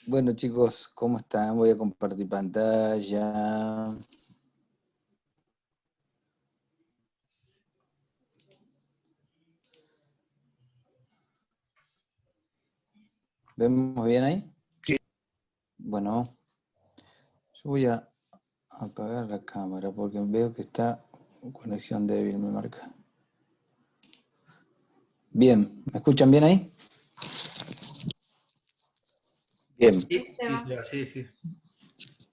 Bueno, chicos, ¿cómo están? Voy a compartir pantalla. ¿Vemos bien ahí? Sí. Bueno, yo voy a apagar la cámara porque veo que está conexión débil, me marca. Bien, ¿me escuchan bien ahí? Bien. Sí.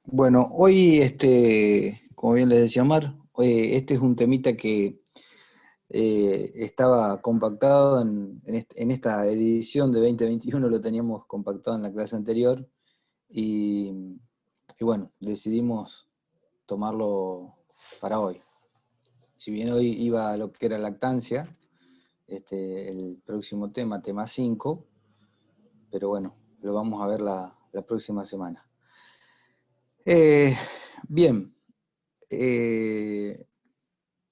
Bueno, hoy, como bien les decía Omar, este es un temita que estaba compactado en esta edición de 2021, lo teníamos compactado en la clase anterior, y bueno, decidimos tomarlo para hoy. Si bien hoy iba a lo que era lactancia, el próximo tema 5, pero bueno, lo vamos a ver la próxima semana. Bien,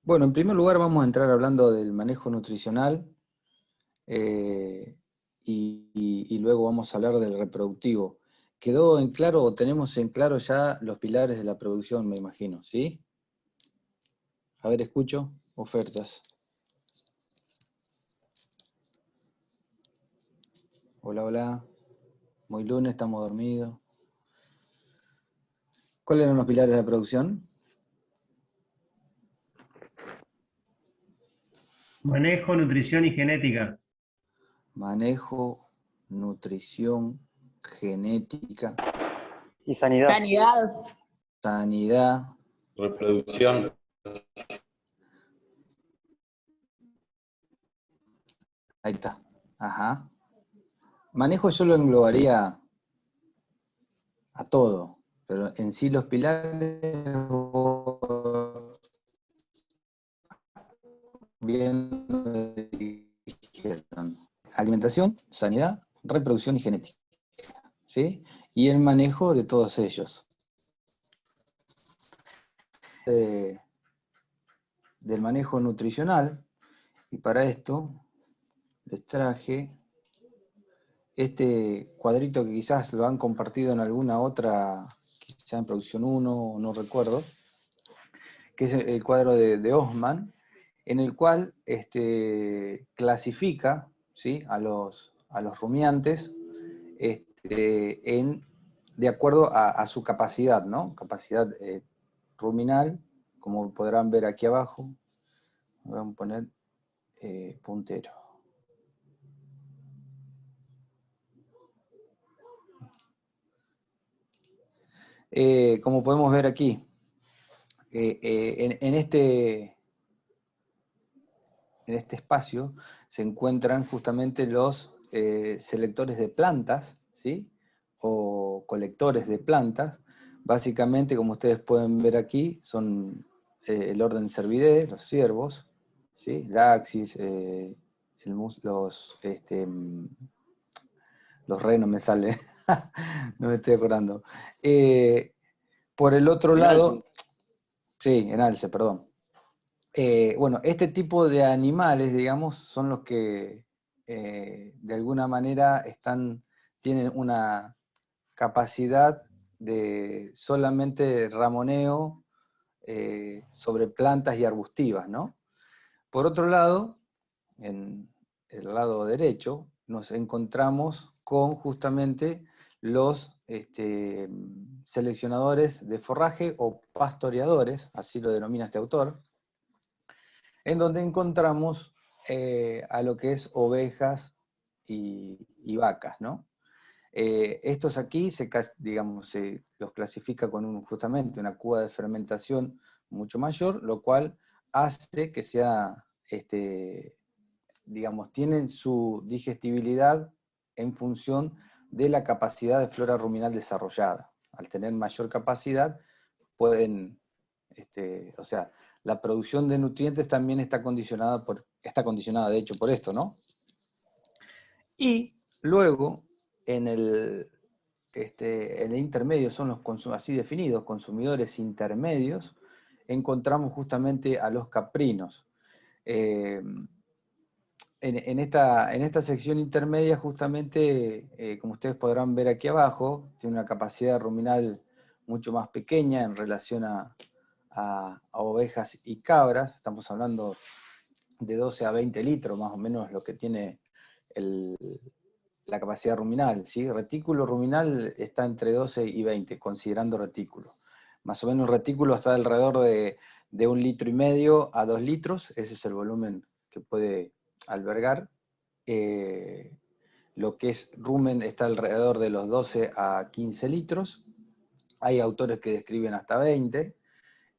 bueno, en primer lugar vamos a entrar hablando del manejo nutricional, y luego vamos a hablar del reproductivo. ¿Quedó en claro o tenemos en claro ya los pilares de la producción, me imagino, sí? A ver, escucho. Ofertas. Hola, hola. Muy lunes, estamos dormidos. ¿Cuáles eran los pilares de la producción? Manejo, nutrición y genética. Manejo, nutrición, genética, Y sanidad. sanidad, Reproducción. ahí está. Ajá. Manejo yo lo englobaría a todo, pero en sí los pilares bien dijeron. Alimentación, sanidad, reproducción y genética, ¿sí? Y el manejo de todos ellos. Del manejo nutricional, y para esto les traje este cuadrito que quizás lo han compartido en alguna otra, quizá en producción 1, no recuerdo, que es el cuadro de Osman, en el cual clasifica, ¿sí?, a los rumiantes de acuerdo a su capacidad, ¿no? Capacidad ruminal, como podrán ver aquí abajo. Vamos a poner puntero. Como podemos ver aquí, en este espacio se encuentran justamente los selectores de plantas, ¿sí?, o colectores de plantas. Básicamente, como ustedes pueden ver aquí, son el orden Cervidae, los ciervos, ¿sí?, Laxis, los renos me sale, no me estoy acordando. Por el otro lado, sí, en alce, perdón. Bueno, este tipo de animales, digamos, son los que de alguna manera tienen una capacidad de solamente ramoneo sobre plantas y arbustivas, ¿no? Por otro lado, en el lado derecho, nos encontramos con justamente los seleccionadores de forraje o pastoreadores, así lo denomina este autor, en donde encontramos a lo que es ovejas y vacas, ¿no? Estos aquí, digamos, se los clasifica con justamente una cuba de fermentación mucho mayor, lo cual hace que sea, digamos, tienen su digestibilidad en función de la capacidad de flora ruminal desarrollada. Al tener mayor capacidad, pueden, o sea, la producción de nutrientes también está condicionada de hecho por esto, ¿no? Y luego, en el intermedio, son los así definidos, consumidores intermedios, encontramos justamente a los caprinos. en esta sección intermedia, justamente, como ustedes podrán ver aquí abajo, tiene una capacidad ruminal mucho más pequeña en relación a ovejas y cabras. Estamos hablando de 12 a 20 litros, más o menos, lo que tiene la capacidad ruminal, ¿sí? Retículo ruminal está entre 12 y 20, considerando retículo. Más o menos el retículo está alrededor de 1,5 litros a 2 litros, ese es el volumen que puede albergar. Lo que es rumen está alrededor de los 12 a 15 litros. Hay autores que describen hasta 20.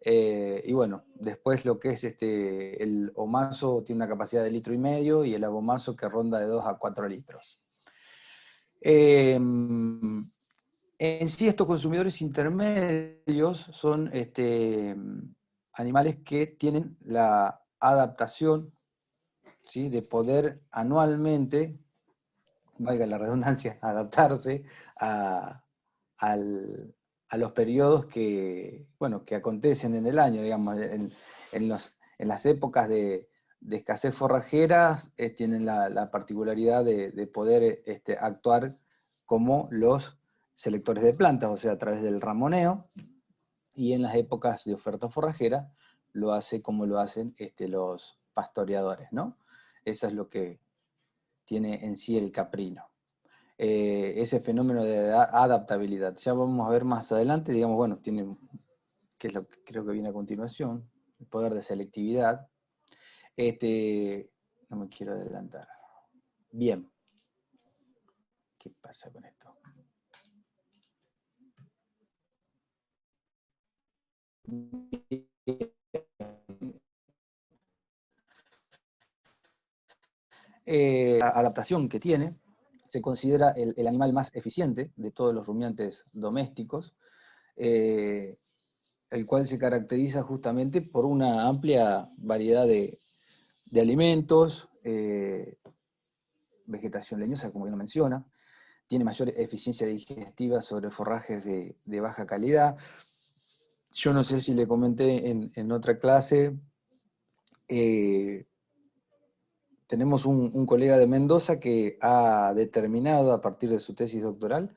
Y bueno, después lo que es el omazo tiene una capacidad de 1,5 litros y el abomazo que ronda de 2 a 4 litros. En sí, estos consumidores intermedios son animales que tienen la adaptación, ¿sí?, de poder anualmente, valga la redundancia, adaptarse a los periodos que, bueno, que acontecen en el año, digamos, en las épocas de escasez forrajera, tienen la particularidad de poder actuar como los selectores de plantas, o sea, a través del ramoneo, y en las épocas de oferta forrajera lo hace como lo hacen los pastoreadores, ¿no? Eso es lo que tiene en sí el caprino. Ese fenómeno de adaptabilidad. Ya vamos a ver más adelante, digamos, bueno, tiene, que es lo que creo que viene a continuación, el poder de selectividad. No me quiero adelantar. Bien. ¿Qué pasa con esto? La adaptación que tiene, se considera el animal más eficiente de todos los rumiantes domésticos, el cual se caracteriza justamente por una amplia variedad de alimentos, vegetación leñosa, como bien lo menciona, tiene mayor eficiencia digestiva sobre forrajes de baja calidad. Yo no sé si le comenté en otra clase, tenemos un colega de Mendoza que ha determinado a partir de su tesis doctoral,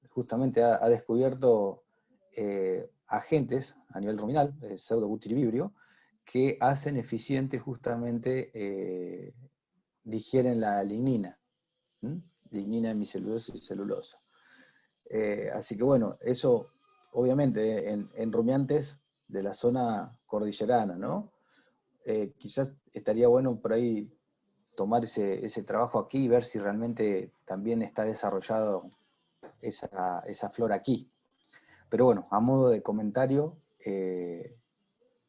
justamente ha descubierto agentes a nivel ruminal, pseudobutiribibrio, que hacen eficiente justamente, digieren la lignina, lignina, hemicelulosa y celulosa. Así que bueno, eso obviamente en rumiantes de la zona cordillerana, ¿no? Quizás estaría bueno por ahí tomar ese trabajo aquí y ver si realmente también está desarrollado esa flora aquí. Pero bueno, a modo de comentario,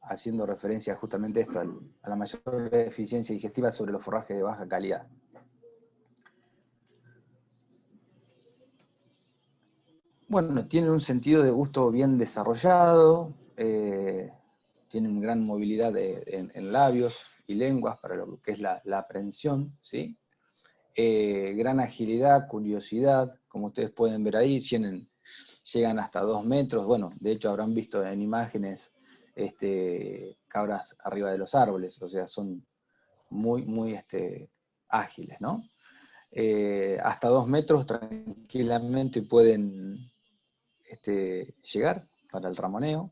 haciendo referencia justamente a esto, a la mayor eficiencia digestiva sobre los forrajes de baja calidad. Bueno, tienen un sentido de gusto bien desarrollado, tienen gran movilidad en labios y lenguas para lo que es la aprehensión, ¿sí? Gran agilidad, curiosidad, como ustedes pueden ver ahí, llegan hasta 2 metros, bueno, de hecho habrán visto en imágenes cabras arriba de los árboles, o sea, son muy, muy ágiles, ¿no? Hasta 2 metros tranquilamente pueden llegar para el ramoneo,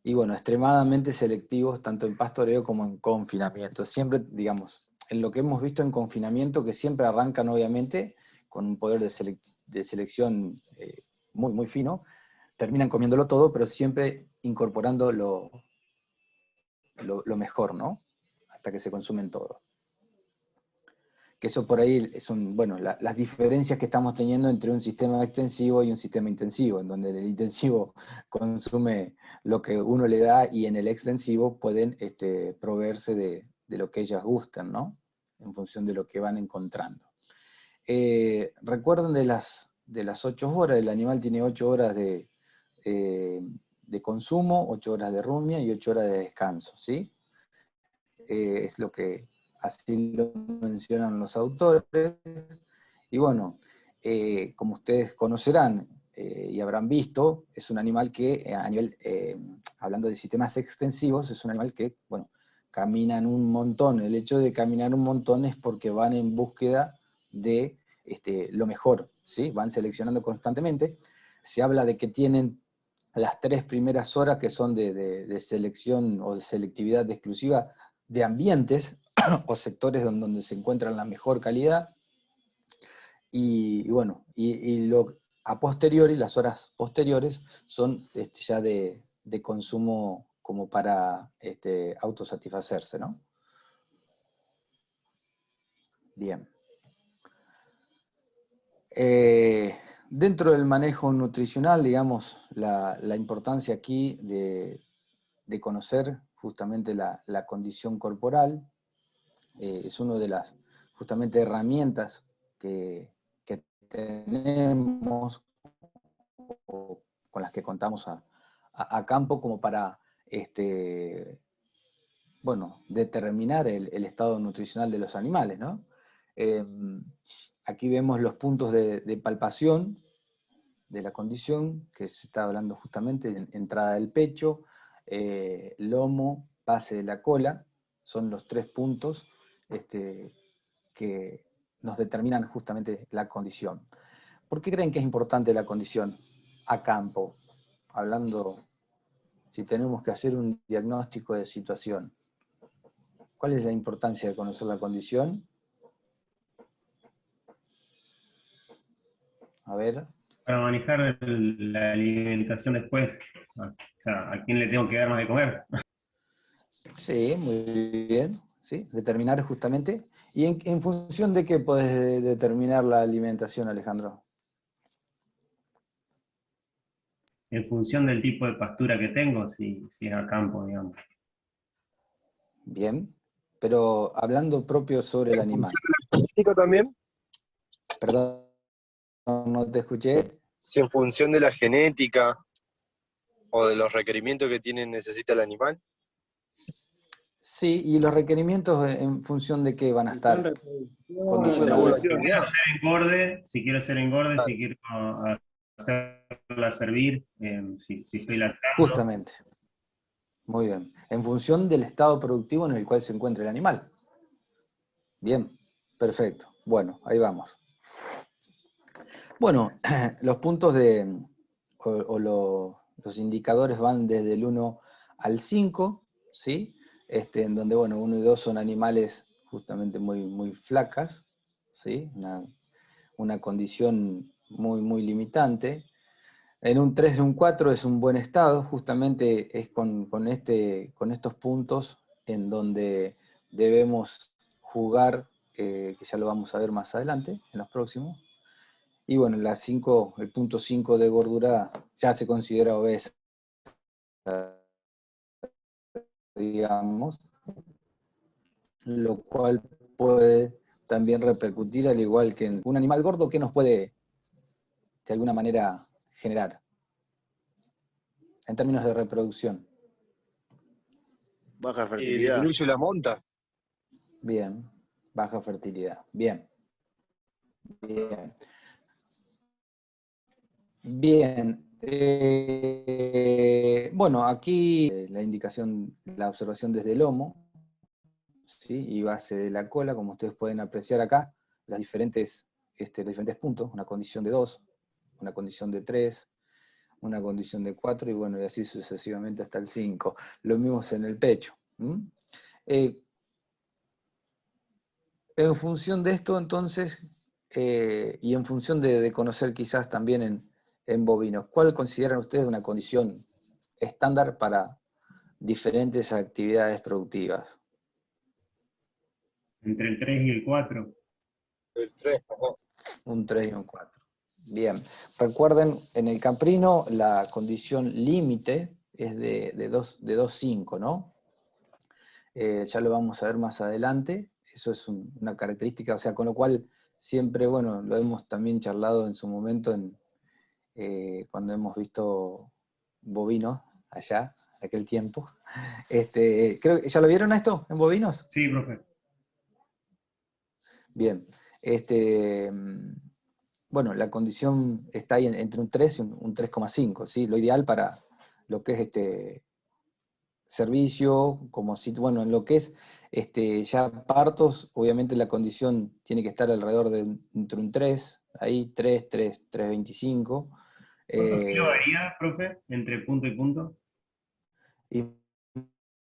y bueno, extremadamente selectivos tanto en pastoreo como en confinamiento. Siempre, digamos, en lo que hemos visto en confinamiento, que siempre arrancan obviamente con un poder de selección muy, muy fino, terminan comiéndolo todo, pero siempre incorporando lo mejor, ¿no? Hasta que se consumen todo. Que eso por ahí son, bueno, las diferencias que estamos teniendo entre un sistema extensivo y un sistema intensivo, en donde el intensivo consume lo que uno le da y en el extensivo pueden proveerse de lo que ellas gustan, ¿no? En función de lo que van encontrando. Recuerden de las 8 horas, el animal tiene 8 horas de consumo, 8 horas de rumia y 8 horas de descanso, ¿sí? Es lo que así lo mencionan los autores. Y bueno, como ustedes conocerán y habrán visto, es un animal que a nivel, hablando de sistemas extensivos, es un animal que, bueno, caminan un montón. El hecho de caminar un montón es porque van en búsqueda de lo mejor, ¿sí? Van seleccionando constantemente. Se habla de que tienen las 3 primeras horas que son de selección o de selectividad exclusiva de ambientes o sectores donde se encuentran la mejor calidad, y bueno, a posteriori, las horas posteriores son ya de consumo como para autosatisfacerse, ¿no? Bien. Dentro del manejo nutricional, digamos, la importancia aquí de conocer justamente la condición corporal, es una de las justamente herramientas que tenemos o con las que contamos a campo como para bueno, determinar el estado nutricional de los animales, ¿no? Aquí vemos los puntos de palpación de la condición, que se está hablando justamente de entrada del pecho, lomo, base de la cola, son los 3 puntos que nos determinan justamente la condición. ¿Por qué creen que es importante la condición a campo? Hablando, si tenemos que hacer un diagnóstico de situación, ¿cuál es la importancia de conocer la condición? A ver. Para manejar la alimentación después, o sea, ¿a quién le tengo que dar más de comer? Sí, muy bien. ¿Sí? Determinar justamente. ¿Y en función de qué podés determinar la alimentación, Alejandro? En función del tipo de pastura que tengo, si es a campo, digamos. Bien. Pero hablando propio sobre el ¿En animal. función de la genética también? Perdón, no te escuché. Si en función de la genética o de los requerimientos que tiene, necesita el animal. Sí, y los requerimientos en función de qué van a estar Según la condicionados. actividad. Si quiero hacer engorde, Claro. si quiero hacerla servir, si estoy lactando. Justamente. Muy bien. En función del estado productivo en el cual se encuentra el animal. Bien, perfecto. Bueno, ahí vamos. Bueno, los puntos los indicadores van desde el 1 al 5, ¿sí? En donde, bueno, 1 y 2 son animales justamente muy, muy flacas, ¿sí? Una condición muy, muy limitante. En un 3 y un 4 es un buen estado, justamente es con estos puntos en donde debemos jugar, que ya lo vamos a ver más adelante, en los próximos. Y bueno, el punto 5 de gordura ya se considera obesa, digamos, lo cual puede también repercutir, al igual que en un animal gordo, que nos puede de alguna manera generar en términos de reproducción. Baja Y fertilidad. disminuye la monta. Bien, baja fertilidad. Bien, bien. Bien. Bueno, aquí la indicación, la observación desde el lomo, ¿sí? Y base de la cola, como ustedes pueden apreciar acá, los diferentes puntos, una condición de 2, una condición de 3, una condición de 4, y bueno, y así sucesivamente hasta el 5. Lo mismo en el pecho. En función de esto, entonces, y en función de conocer quizás también en bovinos, ¿cuál consideran ustedes una condición estándar para diferentes actividades productivas? Entre el 3 y el 4. El 3, ajá. Un 3 y un 4. Bien. Recuerden, en el caprino la condición límite es de 2,5, ¿no? Ya lo vamos a ver más adelante. Eso es una característica, o sea, con lo cual siempre, bueno, lo hemos también charlado en su momento cuando hemos visto bovinos allá, aquel tiempo. Creo que, ¿ya lo vieron a esto en bovinos? Sí, profe. Bien. Bueno, la condición está ahí entre un 3 y un 3,5, ¿sí? Lo ideal para lo que es servicio, como si, bueno, en lo que es ya partos, obviamente la condición tiene que estar alrededor de entre un 3, ahí 3.25. ¿Cuántos kilos varía, profe, entre punto y punto? Y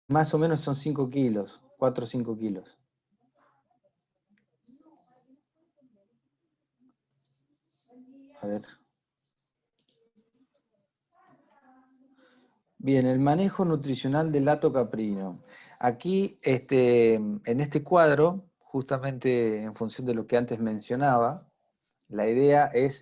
más o menos son 5 kilos, 4 o 5 kilos. A ver. Bien, el manejo nutricional del hato caprino. Aquí, en este cuadro, justamente en función de lo que antes mencionaba, la idea es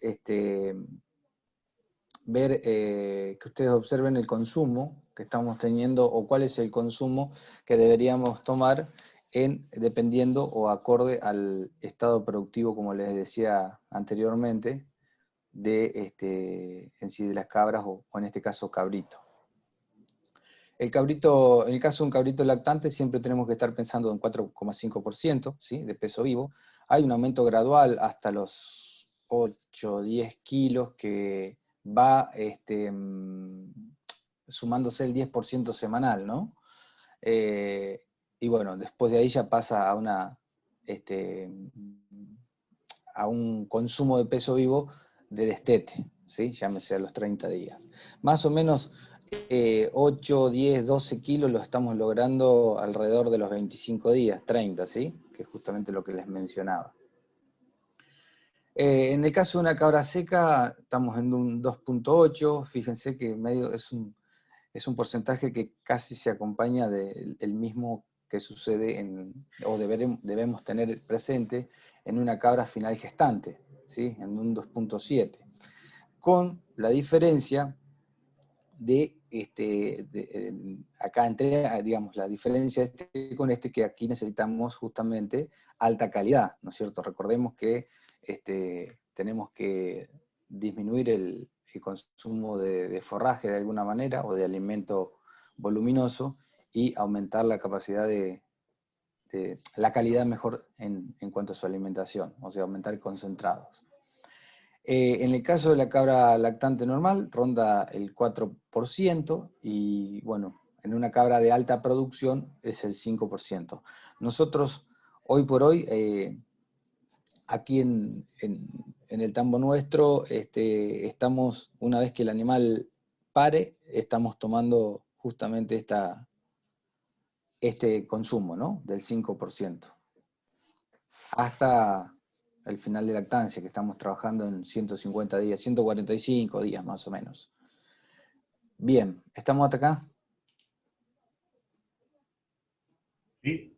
ver que ustedes observen el consumo que estamos teniendo o cuál es el consumo que deberíamos tomar dependiendo o acorde al estado productivo, como les decía anteriormente, en sí de las cabras o en este caso cabrito. El cabrito, en el caso de un cabrito lactante, siempre tenemos que estar pensando en 4,5%, ¿sí?, de peso vivo. Hay un aumento gradual hasta los 8 o 10 kilos que va sumándose el 10% semanal, ¿no? Y bueno, después de ahí ya pasa a un consumo de peso vivo de destete, ¿sí?, llámese a los 30 días. Más o menos 8, 10, 12 kilos lo estamos logrando alrededor de los 25 días, 30, ¿sí?, que es justamente lo que les mencionaba. En el caso de una cabra seca, estamos en un 2.8, fíjense que medio es un porcentaje que casi se acompaña del mismo que sucede o debemos tener presente en una cabra final gestante, ¿sí?, en un 2.7, con la diferencia acá digamos, la diferencia con que aquí necesitamos justamente alta calidad, ¿no es cierto? Recordemos que tenemos que disminuir el consumo de forraje de alguna manera, o de alimento voluminoso, y aumentar la capacidad la calidad mejor en cuanto a su alimentación, o sea, aumentar concentrados. En el caso de la cabra lactante normal, ronda el 4%, y bueno, en una cabra de alta producción es el 5%. Nosotros, hoy por hoy, aquí en el tambo nuestro, estamos, una vez que el animal pare, estamos tomando justamente este consumo, ¿no?, del 5%. Hasta el final de lactancia, que estamos trabajando en 150 días, 145 días más o menos. Bien, ¿estamos hasta acá? Sí.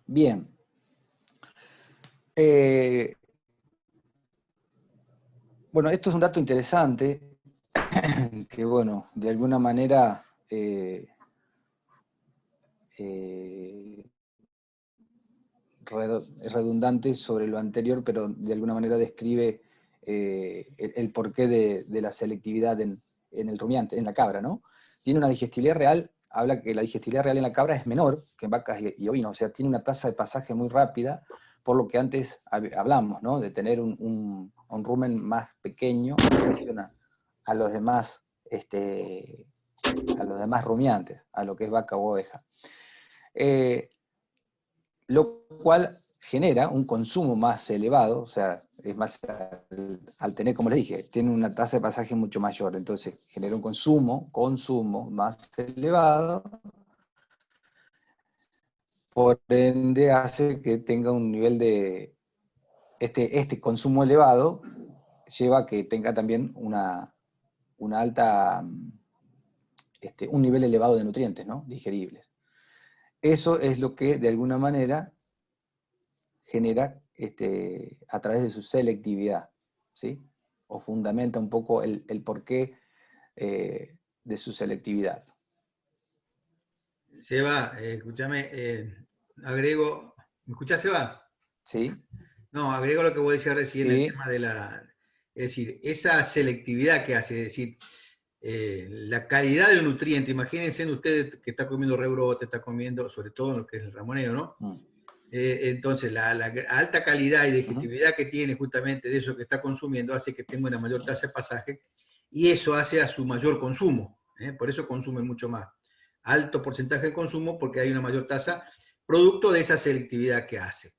Bien. Bueno, esto es un dato interesante, que bueno, de alguna manera es redundante sobre lo anterior, pero de alguna manera describe el porqué de la selectividad en el rumiante, en la cabra, ¿no? Tiene una digestibilidad real, habla que la digestibilidad real en la cabra es menor que en vacas y ovinos, o sea, tiene una tasa de pasaje muy rápida, por lo que antes hablamos, ¿no?, de tener un rumen más pequeño en relación a los demás rumiantes, a lo que es vaca o oveja. Lo cual genera un consumo más elevado, o sea, es más, al tener, como les dije, tiene una tasa de pasaje mucho mayor, entonces genera un consumo más elevado, por ende hace que tenga un nivel de, este consumo elevado lleva a que tenga también una alta, un nivel elevado de nutrientes, ¿no?, digeribles. Eso es lo que de alguna manera genera a través de su selectividad, ¿sí?, o fundamenta un poco el porqué de su selectividad. Seba, escúchame, agrego, ¿me escuchás, Seba? ¿Sí? No, agrego lo que vos decías recién, Sí. el tema de es decir, esa selectividad que hace, es decir, la calidad del nutriente. Imagínense ustedes que está comiendo rebrote, está comiendo, sobre todo en lo que es el ramoneo, ¿no? Entonces, la alta calidad y digestibilidad que tiene justamente de eso que está consumiendo hace que tenga una mayor tasa de pasaje y eso hace a su mayor consumo. Por eso consume mucho más. Alto porcentaje de consumo porque hay una mayor tasa producto de esa selectividad que hace.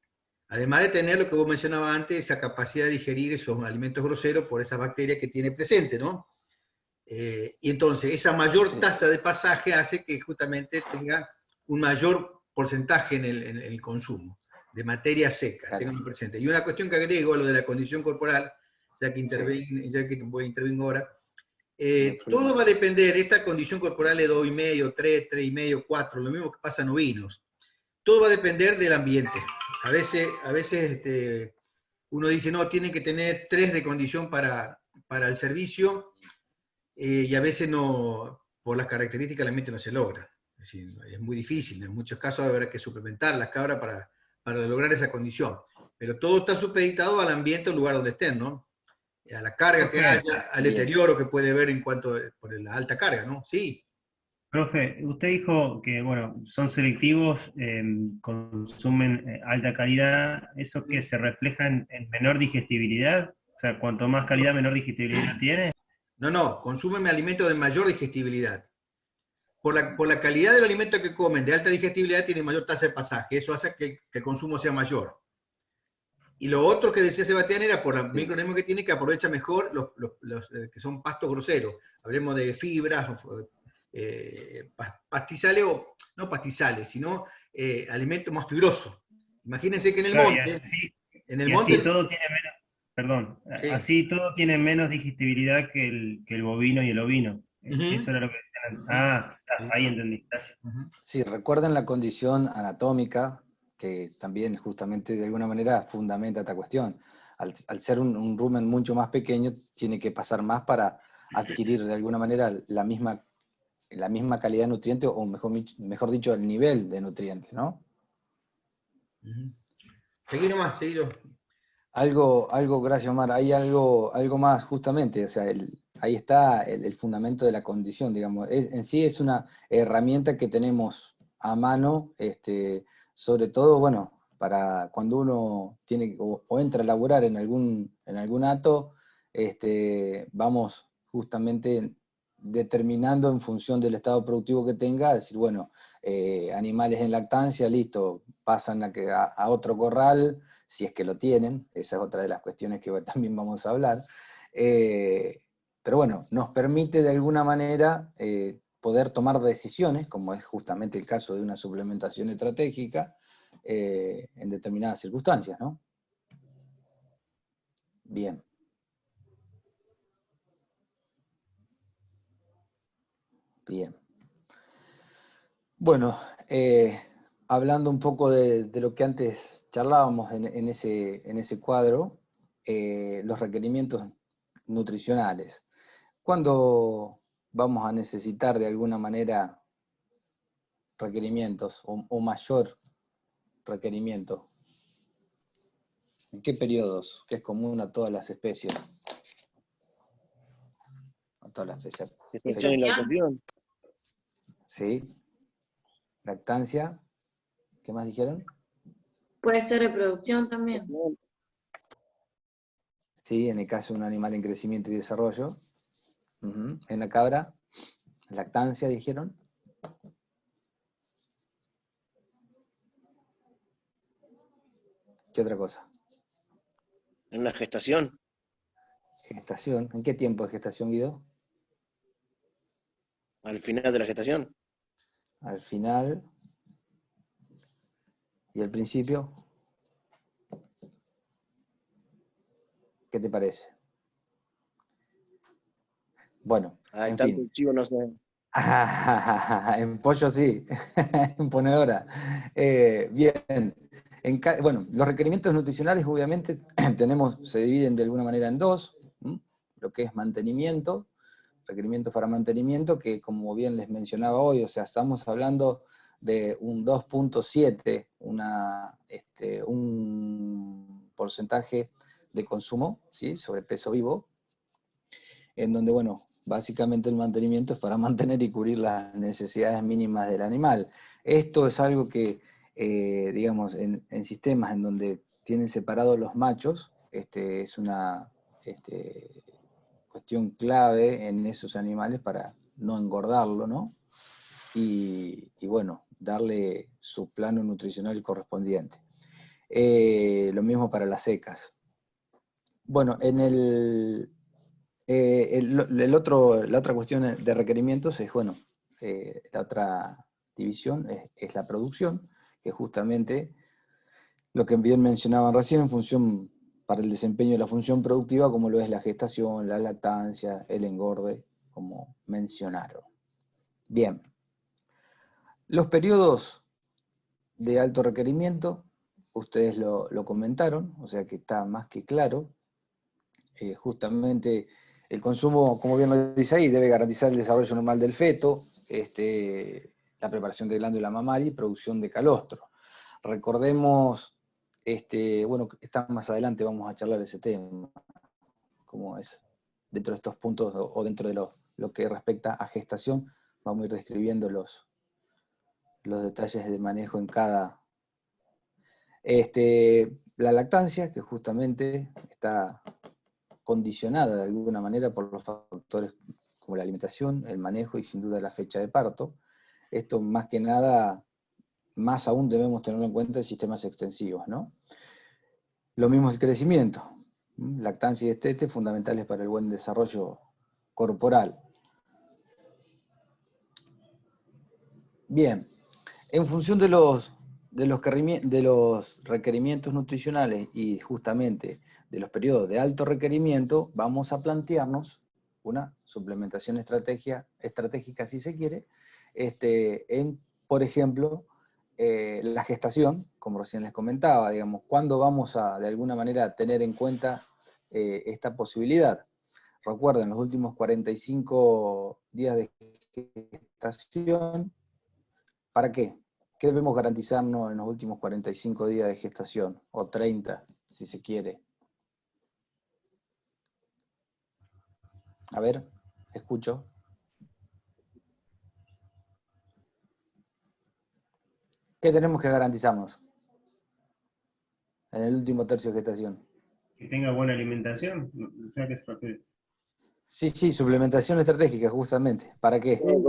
Además de tener lo que vos mencionabas antes, esa capacidad de digerir esos alimentos groseros por esas bacterias que tiene presente, ¿no? Y entonces esa mayor tasa de pasaje hace que justamente tenga un mayor porcentaje en el consumo de materia seca, Claro. tenganlo presente. Y una cuestión que agrego a lo de la condición corporal, ya que intervengo ahora, todo va a depender, esta condición corporal de 2,5, 3, 3,5, 4, lo mismo que pasa en ovinos. Todo va a depender del ambiente. A veces uno dice, no, tiene que tener 3 de condición para el servicio, y a veces no, por las características del ambiente no se logra. Es decir, es muy difícil, en muchos casos habrá que suplementar las cabras para lograr esa condición. Pero todo está supeditado al ambiente o lugar donde estén, ¿no? A la carga que haya, al deterioro que puede haber en cuanto por la alta carga, ¿no? Sí. Profe, usted dijo que, bueno, son selectivos, consumen alta calidad, ¿eso que se refleja en menor digestibilidad? O sea, cuanto más calidad, menor digestibilidad tiene. No, consumen alimentos de mayor digestibilidad. Por la calidad del alimento que comen, de alta digestibilidad, tienen mayor tasa de pasaje. Eso hace que el consumo sea mayor. Y lo otro que decía Sebastián era por el microorganismo que tiene, que aprovecha mejor los que son pastos groseros. Hablemos de fibras, pastizales, o no pastizales, sino alimentos más fibrosos. Imagínense que en el monte... Así todo tiene menos, perdón, sí. así todo tiene menos digestibilidad que el bovino y el ovino. Eso era lo que decían. Ahí entendí, gracias. Sí, recuerden la condición anatómica, que también justamente de alguna manera fundamenta esta cuestión. Al ser un rumen mucho más pequeño, tiene que pasar más para adquirir de alguna manera la misma calidad de nutriente, o mejor dicho, el nivel de nutriente, ¿no? Seguí nomás, seguido. Algo, gracias Omar, hay algo más justamente, o sea, ahí está el fundamento de la condición, digamos. En sí es una herramienta que tenemos a mano, sobre todo, bueno, para cuando uno tiene o entra a laburar en algún hato, vamos justamente determinando en función del estado productivo que tenga, decir, bueno, animales en lactancia, listo, pasan a otro corral, si es que lo tienen, esa es otra de las cuestiones que también vamos a hablar. Pero bueno, nos permite de alguna manera poder tomar decisiones, como es justamente el caso de una suplementación estratégica, en determinadas circunstancias, ¿no? Bien. Bien. Bueno, hablando un poco de lo que antes charlábamos en ese cuadro, los requerimientos nutricionales. ¿Cuándo vamos a necesitar de alguna manera requerimientos o mayor requerimiento? ¿En qué periodos? Que es común a todas las especies. A todas las especies. Gestación y lactación. Sí. Lactancia. ¿Qué más dijeron? Puede ser reproducción también. Sí, en el caso de un animal en crecimiento y desarrollo. En la cabra, lactancia, dijeron. ¿Qué otra cosa? En una gestación. Gestación. ¿En qué tiempo de gestación, Guido? Al final de la gestación. Al final. ¿Y al principio? ¿Qué te parece? Bueno, en tanto fin. chivo no sé. En pollo sí, en ponedora. Bien. Bueno, los requerimientos nutricionales obviamente se dividen de alguna manera en dos, lo que es mantenimiento, requerimientos para mantenimiento, que como bien les mencionaba hoy, o sea, estamos hablando de un 2.7, un porcentaje de consumo, ¿sí?, sobre peso vivo, en donde, bueno, básicamente el mantenimiento es para mantener y cubrir las necesidades mínimas del animal. Esto es algo que digamos, en sistemas en donde tienen separados los machos, es una cuestión clave en esos animales para no engordarlo, ¿no? Y bueno, darle su plano nutricional correspondiente. Lo mismo para las secas. Bueno, en la otra cuestión de requerimientos es, bueno, la otra división es la producción, que justamente lo que bien mencionaban recién en función para el desempeño de la función productiva, como lo es la gestación, la lactancia, el engorde, como mencionaron. Bien. Los periodos de alto requerimiento, ustedes lo comentaron, o sea que está más que claro. Justamente el consumo, como bien lo dice ahí, debe garantizar el desarrollo normal del feto, la preparación de glándula mamaria y producción de calostro. Recordemos, bueno, está más adelante, vamos a charlar ese tema, cómo es dentro de estos puntos o dentro de lo que respecta a gestación, vamos a ir describiendo los detalles de manejo en cada... la lactancia, que justamente está condicionada de alguna manera por los factores como la alimentación, el manejo y sin duda la fecha de parto. Esto más que nada, más aún debemos tenerlo en cuenta en sistemas extensivos, ¿no? Lo mismo el crecimiento. Lactancia y destete fundamentales para el buen desarrollo corporal. Bien, en función de los requerimientos nutricionales y justamente de los periodos de alto requerimiento, vamos a plantearnos una suplementación estratégica, si se quiere, en, por ejemplo, la gestación, como recién les comentaba, digamos, ¿cuándo vamos a, de alguna manera, tener en cuenta esta posibilidad? Recuerden, los últimos 45 días de gestación, ¿para qué? ¿Qué debemos garantizarnos en los últimos 45 días de gestación? O 30, si se quiere. A ver, escucho. ¿Qué tenemos que garantizarnos en el último tercio de gestación? Que tenga buena alimentación, o sea, que se refiere. Sí, suplementación estratégica, justamente. ¿Para qué? El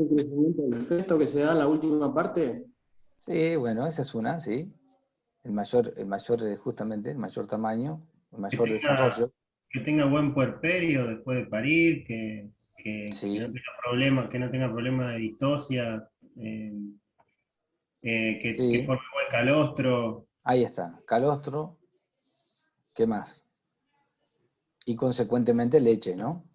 crecimiento del feto que se da en la última parte. Sí, bueno, esa es una, sí. El mayor, justamente, el mayor tamaño, el mayor desarrollo. Que tenga buen puerperio después de parir, que Sí. no tenga problema de distosia, que Sí. forme buen calostro. Ahí está, calostro. ¿Qué más? Y consecuentemente leche, ¿no?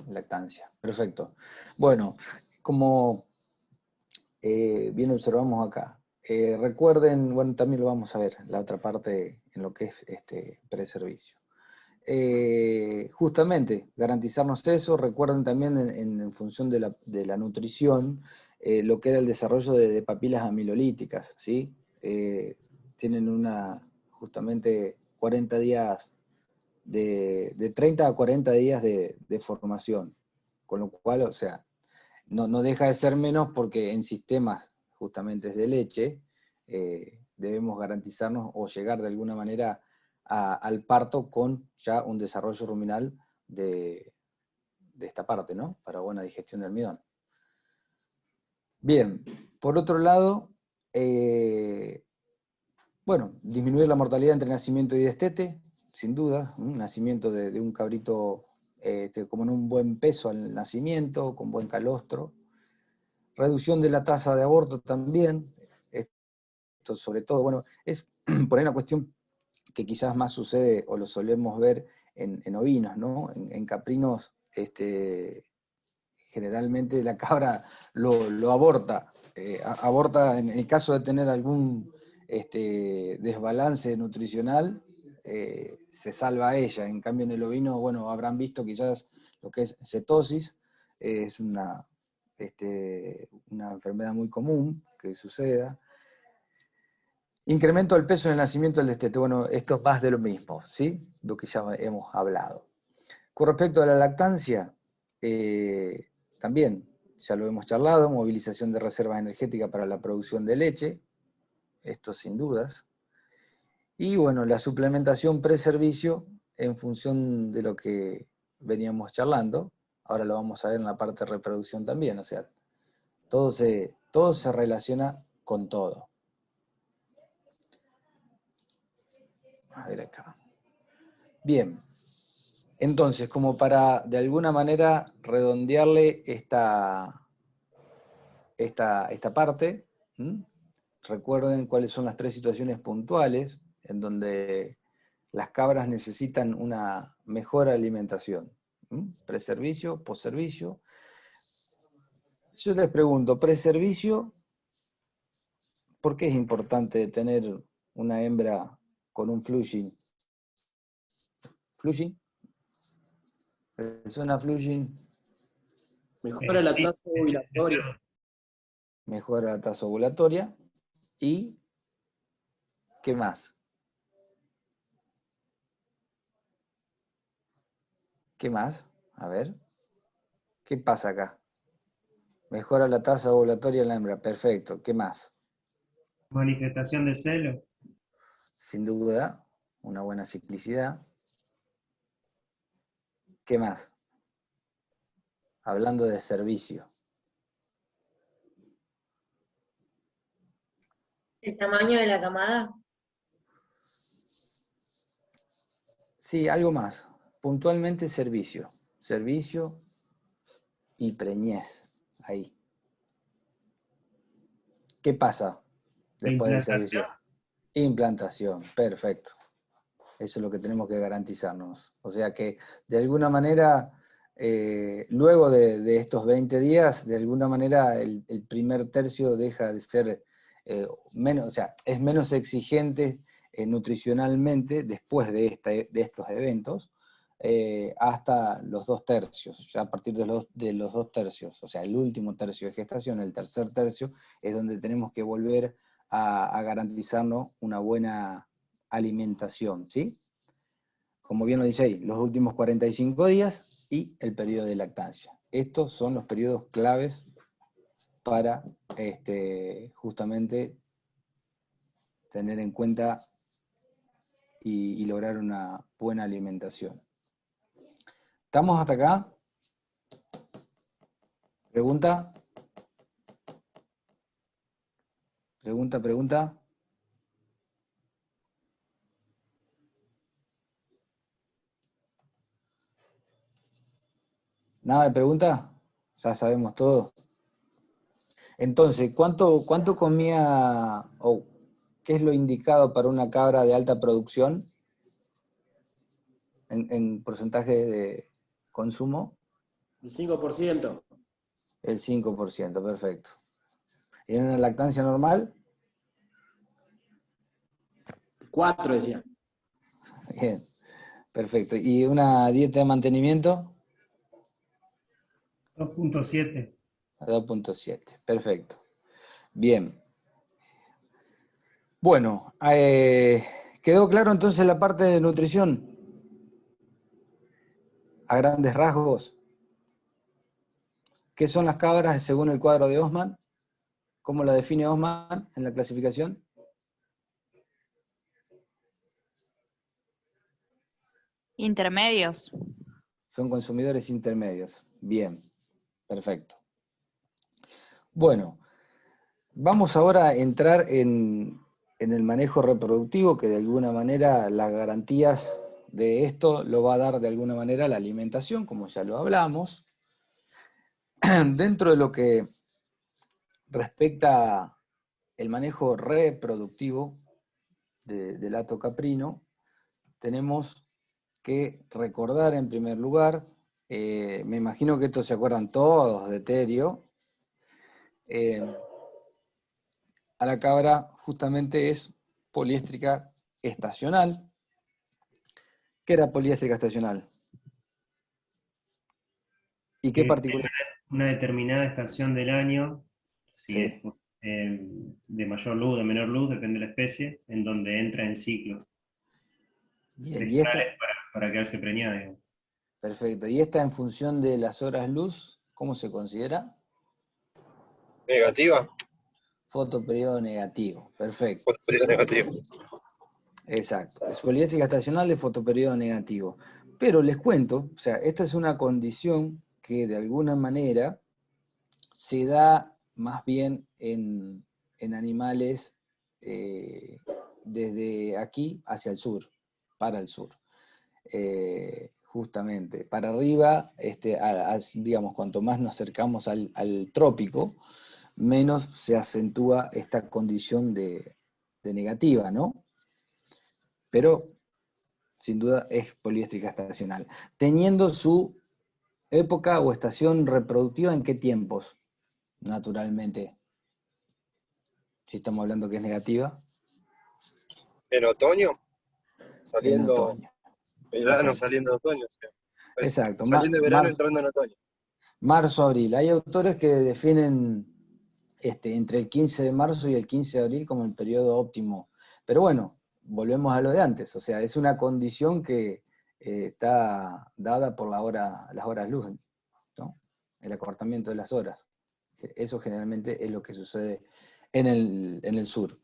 Lactancia. Perfecto. Bueno, como bien observamos acá, recuerden, bueno, también lo vamos a ver, la otra parte en lo que es preservicio. Justamente, garantizarnos eso, recuerden también en función de la nutrición, lo que era el desarrollo de papilas amilolíticas, ¿sí? Tienen justamente 40 días, de 30 a 40 días de formación, con lo cual, o sea, no deja de ser menos porque en sistemas justamente de leche debemos garantizarnos o llegar de alguna manera al parto con ya un desarrollo ruminal de esta parte, ¿no? Para buena digestión del almidón. Bien, por otro lado, bueno, disminuir la mortalidad entre nacimiento y destete, sin duda, un nacimiento de un cabrito como en un buen peso al nacimiento, con buen calostro. Reducción de la tasa de aborto también, esto sobre todo, bueno, es por ahí una cuestión que quizás más sucede o lo solemos ver en ovinos, ¿no? En caprinos, generalmente la cabra lo aborta, aborta en el caso de tener algún desbalance nutricional, se salva a ella. En cambio en el ovino, bueno, habrán visto quizás lo que es cetosis, es una enfermedad muy común que suceda. Incremento del peso en el nacimiento del destete. Bueno, esto es más de lo mismo, ¿sí? Lo que ya hemos hablado. Con respecto a la lactancia, también, ya lo hemos charlado, movilización de reservas energéticas para la producción de leche, esto sin dudas. Y bueno, la suplementación pre-servicio en función de lo que veníamos charlando, ahora lo vamos a ver en la parte de reproducción también, o sea, todo se relaciona con todo. A ver acá. Bien, entonces, como para de alguna manera redondearle esta parte, ¿m? Recuerden cuáles son las 3 situaciones puntuales en donde las cabras necesitan una mejor alimentación. ¿M? Preservicio, postservicio. Yo les pregunto, preservicio, ¿por qué es importante tener una hembra con un flushing? ¿Flushing? ¿Les suena flushing? Mejora la tasa ovulatoria. Mejora la tasa ovulatoria. ¿Y qué más? ¿Qué más? A ver. ¿Qué pasa acá? Mejora la tasa ovulatoria en la hembra. Perfecto. ¿Qué más? Manifestación de celo. Sin duda, una buena ciclicidad. ¿Qué más? Hablando de servicio. ¿El tamaño de la camada? Sí, algo más. Puntualmente servicio. Servicio y preñez. Ahí. ¿Qué pasa después del servicio? Implantación. Perfecto. Eso es lo que tenemos que garantizarnos. O sea que, de alguna manera, luego de estos 20 días, de alguna manera el primer tercio deja de ser menos, o sea, es menos exigente nutricionalmente después de estos eventos, hasta los 2 tercios. Ya a partir de los 2 tercios, o sea, el último tercio de gestación, el tercer tercio, es donde tenemos que volver a garantizarnos una buena alimentación, ¿sí? Como bien lo dice ahí, los últimos 45 días y el periodo de lactancia. Estos son los periodos claves para justamente tener en cuenta y lograr una buena alimentación. ¿Estamos hasta acá? ¿Pregunta? ¿Pregunta? ¿Nada de pregunta? Ya sabemos todo. Entonces, ¿cuánto comía, o qué es lo indicado para una cabra de alta producción en porcentaje de consumo? El 5%. El 5%, perfecto. ¿Y en una lactancia normal? 4 decía. Bien, perfecto. ¿Y una dieta de mantenimiento? 2.7. 2.7, perfecto. Bien. Bueno, ¿quedó claro entonces la parte de nutrición? A grandes rasgos. ¿Qué son las cabras según el cuadro de Osman? ¿Cómo la define Osman en la clasificación? Intermedios. Son consumidores intermedios. Bien, perfecto. Bueno, vamos ahora a entrar en el manejo reproductivo, que de alguna manera las garantías de esto lo va a dar de alguna manera la alimentación, como ya lo hablamos. Dentro de lo que respecta el manejo reproductivo del hato caprino, tenemos que recordar en primer lugar, me imagino que esto se acuerdan todos de Terio, a la cabra justamente es poliéstrica estacional. ¿Qué era poliéstrica estacional? ¿Y qué particular? Una determinada estación del año, si Sí. es de mayor luz, de menor luz, depende de la especie, en donde entra en ciclo. Bien, y esta, Para quedarse preñada, digamos. perfecto. ¿Y esta en función de las horas luz, cómo se considera? Negativa. Fotoperiodo negativo, perfecto. Fotoperiodo negativo. Exacto, es poliéstrica estacional de fotoperiodo negativo. Pero les cuento, o sea, esta es una condición que de alguna manera se da más bien en animales desde aquí hacia el sur, para el sur. Justamente, para arriba, digamos, cuanto más nos acercamos al trópico, menos se acentúa esta condición de negativa, ¿no? Pero, sin duda, es poliéstrica estacional. Teniendo su época o estación reproductiva, ¿en qué tiempos? Naturalmente, si estamos hablando que es negativa. En otoño, En saliendo, otoño. verano, Exacto. saliendo de otoño. O sea, pues, Exacto. saliendo de verano, entrando en otoño. Marzo, abril. Hay autores que definen entre el 15 de marzo y el 15 de abril como el periodo óptimo. Pero bueno, volvemos a lo de antes. O sea, es una condición que está dada por las horas luz, ¿no? El acortamiento de las horas. Eso generalmente es lo que sucede en el sur.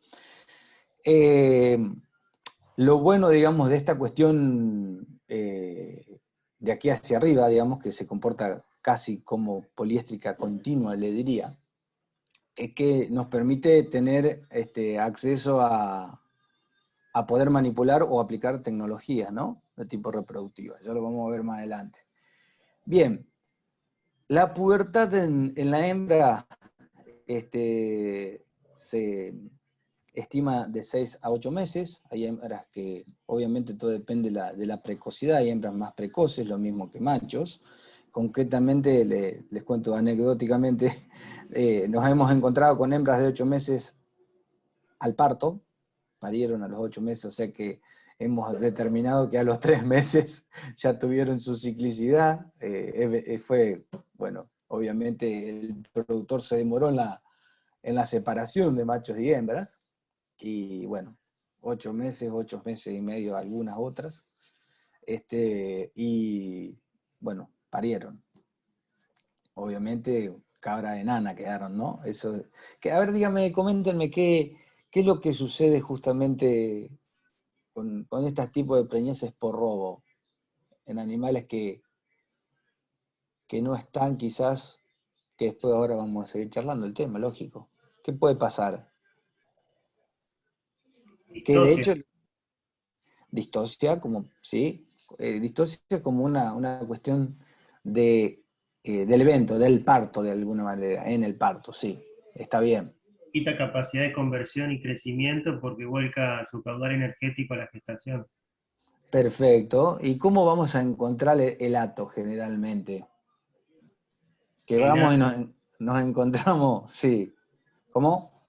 Lo bueno, digamos, de esta cuestión de aquí hacia arriba, digamos, que se comporta casi como poliéstrica continua, le diría, es que nos permite tener acceso a poder manipular o aplicar tecnologías, ¿no? De tipo reproductiva. Ya lo vamos a ver más adelante. Bien, la pubertad en la hembra se estima de 6 a 8 meses. Hay hembras que, obviamente todo depende de la precocidad, hay hembras más precoces, lo mismo que machos. Concretamente, les cuento anecdóticamente, nos hemos encontrado con hembras de 8 meses al parto, parieron a los 8 meses, o sea que hemos determinado que a los 3 meses ya tuvieron su ciclicidad. Bueno, obviamente el productor se demoró en la separación de machos y hembras, y bueno, 8 meses y medio, algunas otras, y bueno, parieron. Obviamente, cabra enana quedaron, ¿no? Eso, a ver, dígame, coméntenme qué es lo que sucede justamente con este tipo de preñeces por robo en animales que no están quizás, que después ahora vamos a seguir charlando el tema, lógico. ¿Qué puede pasar? Que de hecho, distocia como, sí, distocia como una cuestión del evento, del parto de alguna manera, en el parto, sí, está bien. Quita capacidad de conversión y crecimiento porque vuelca su caudal energético a la gestación. Perfecto. ¿Y cómo vamos a encontrar el hato generalmente? Que vamos y nos encontramos, sí. ¿Cómo?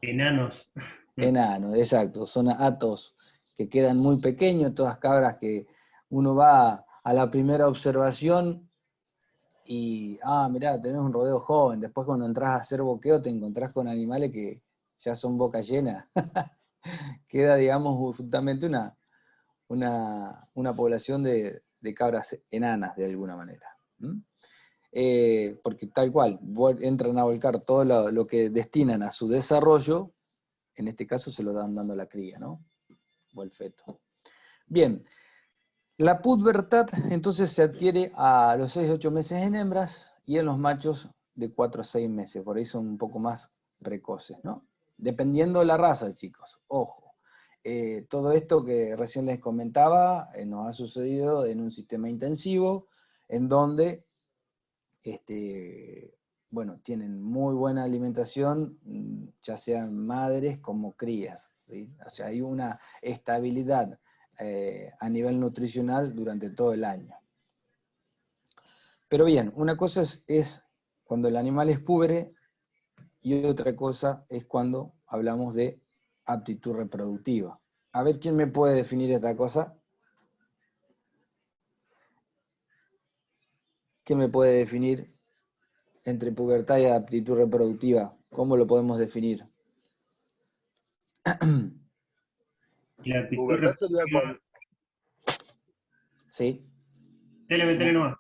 Enanos. Enanos, exacto. Son hatos que quedan muy pequeños, todas cabras que uno va a la primera observación y, mirá, tenés un rodeo joven. Después cuando entras a hacer boqueo te encontrás con animales que ya son boca llena. Queda, digamos, justamente una población de cabras enanas, de alguna manera. Porque tal cual, entran a volcar todo lo que destinan a su desarrollo, en este caso se lo dan dando a la cría, ¿no? O el feto. Bien, la pubertad entonces se adquiere a los 6-8 meses en hembras y en los machos de 4 a 6 meses, por ahí son un poco más precoces, ¿no? Dependiendo de la raza, chicos, ojo. Todo esto que recién les comentaba nos ha sucedido en un sistema intensivo, en donde bueno, tienen muy buena alimentación, ya sean madres como crías, ¿sí? O sea, hay una estabilidad a nivel nutricional durante todo el año. Pero bien, una cosa es cuando el animal es púbere y otra cosa es cuando hablamos de aptitud reproductiva. A ver, ¿quién me puede definir esta cosa? ¿Quién me puede definir entre pubertad y aptitud reproductiva? ¿Cómo lo podemos definir? La actitud Pubertad sería cuando... Sí. Metele nomás.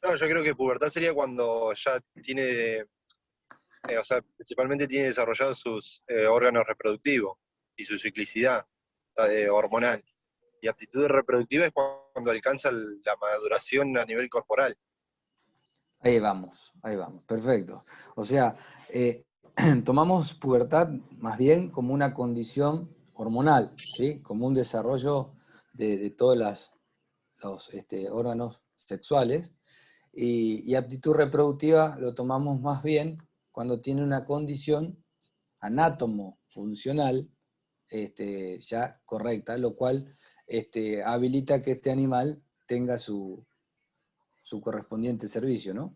No, yo creo que pubertad sería cuando ya tiene o sea, principalmente tiene desarrollados sus órganos reproductivos y su ciclicidad hormonal. Y aptitud reproductiva es cuando alcanza la maduración a nivel corporal. Ahí vamos, perfecto. O sea, tomamos pubertad más bien como una condición hormonal, ¿sí? Como un desarrollo de todos los órganos sexuales, y aptitud reproductiva lo tomamos más bien cuando tiene una condición anátomo-funcional ya correcta, lo cual habilita que este animal tenga su correspondiente servicio, ¿no?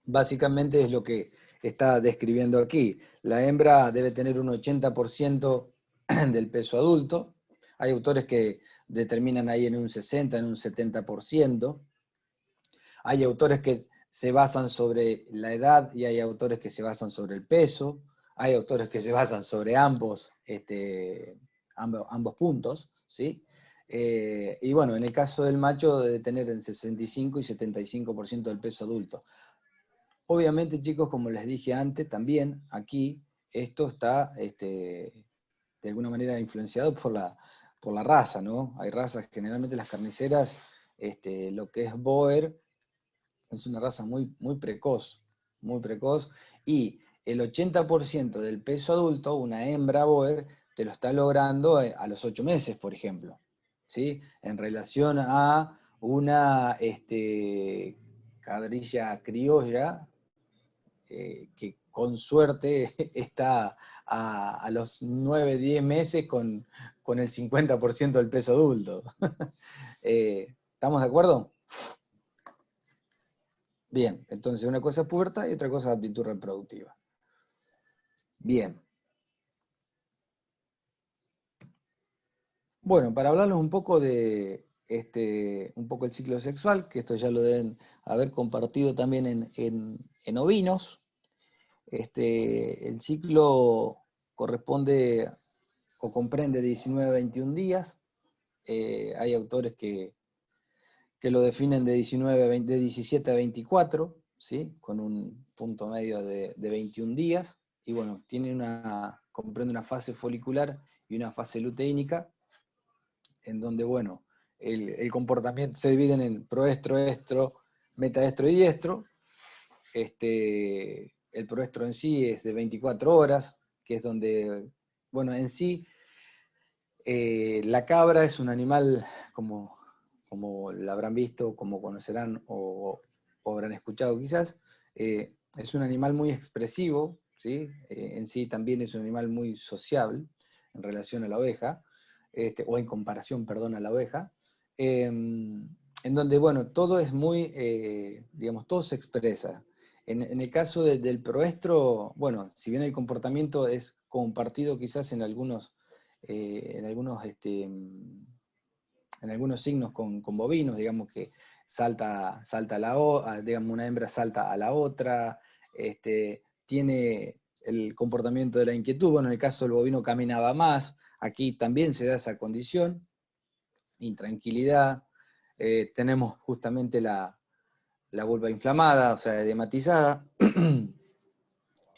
Básicamente es lo que está describiendo aquí. La hembra debe tener un 80% del peso adulto. Hay autores que determinan ahí en un 60, en un 70%. Hay autores que se basan sobre la edad y hay autores que se basan sobre el peso. Hay autores que se basan sobre ambos puntos, ¿sí? Y bueno, en el caso del macho debe tener en 65 y 75% del peso adulto. Obviamente, chicos, como les dije antes, también aquí esto está de alguna manera influenciado por la raza, ¿no? Hay razas, generalmente las carniceras, lo que es Boer, es una raza muy, muy precoz, y el 80% del peso adulto, una hembra Boer, te lo está logrando a los 8 meses, por ejemplo, ¿sí? En relación a una cabrilla criolla, que con suerte está a los 9, 10 meses con el 50% del peso adulto. ¿Estamos de acuerdo? Bien, entonces una cosa es pubertad y otra cosa es aptitud reproductiva. Bien. Bueno, para hablarles un poco de un poco el ciclo sexual, que esto ya lo deben haber compartido también en ovinos. El ciclo corresponde o comprende 19 a 21 días. Hay autores que lo definen de 17 a 24, ¿sí? Con un punto medio de 21 días. Y bueno, comprende una fase folicular y una fase luteínica, en donde, bueno, el comportamiento se divide en proestro, estro, metaestro y diestro. El proestro en sí es de 24 horas, que es donde, bueno, en sí, la cabra es un animal, como la habrán visto, como conocerán o habrán escuchado quizás, es un animal muy expresivo, ¿sí? En sí también es un animal muy sociable en relación a la oveja, o en comparación, perdón, a la oveja, en donde, bueno, todo es muy, digamos, todo se expresa. En el caso del proestro, bueno, si bien el comportamiento es compartido quizás en algunos signos con bovinos, digamos que salta digamos, una hembra salta a la otra, tiene el comportamiento de la inquietud. Bueno, en el caso del bovino caminaba más, aquí también se da esa condición, intranquilidad, tenemos justamente la vulva inflamada, o sea, edematizada,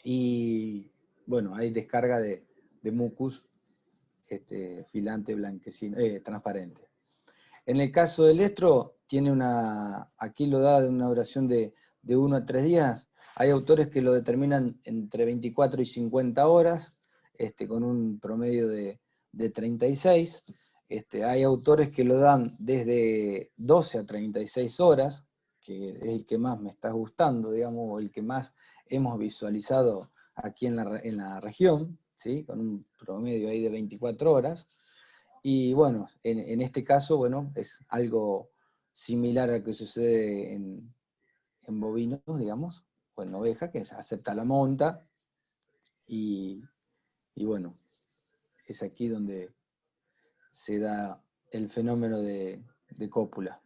y bueno, hay descarga de mucus filante, blanquecino, transparente. En el caso del estro, aquí lo da de una duración de 1 a 3 días. Hay autores que lo determinan entre 24 y 50 horas, con un promedio de 36. Hay autores que lo dan desde 12 a 36 horas, que es el que más me está gustando, digamos, o el que más hemos visualizado aquí en la región, ¿sí? Con un promedio ahí de 24 horas. Y bueno, en este caso, bueno, es algo similar a lo que sucede en bovinos, digamos, o en oveja, que se acepta la monta, y bueno, es aquí donde se da el fenómeno de cópula.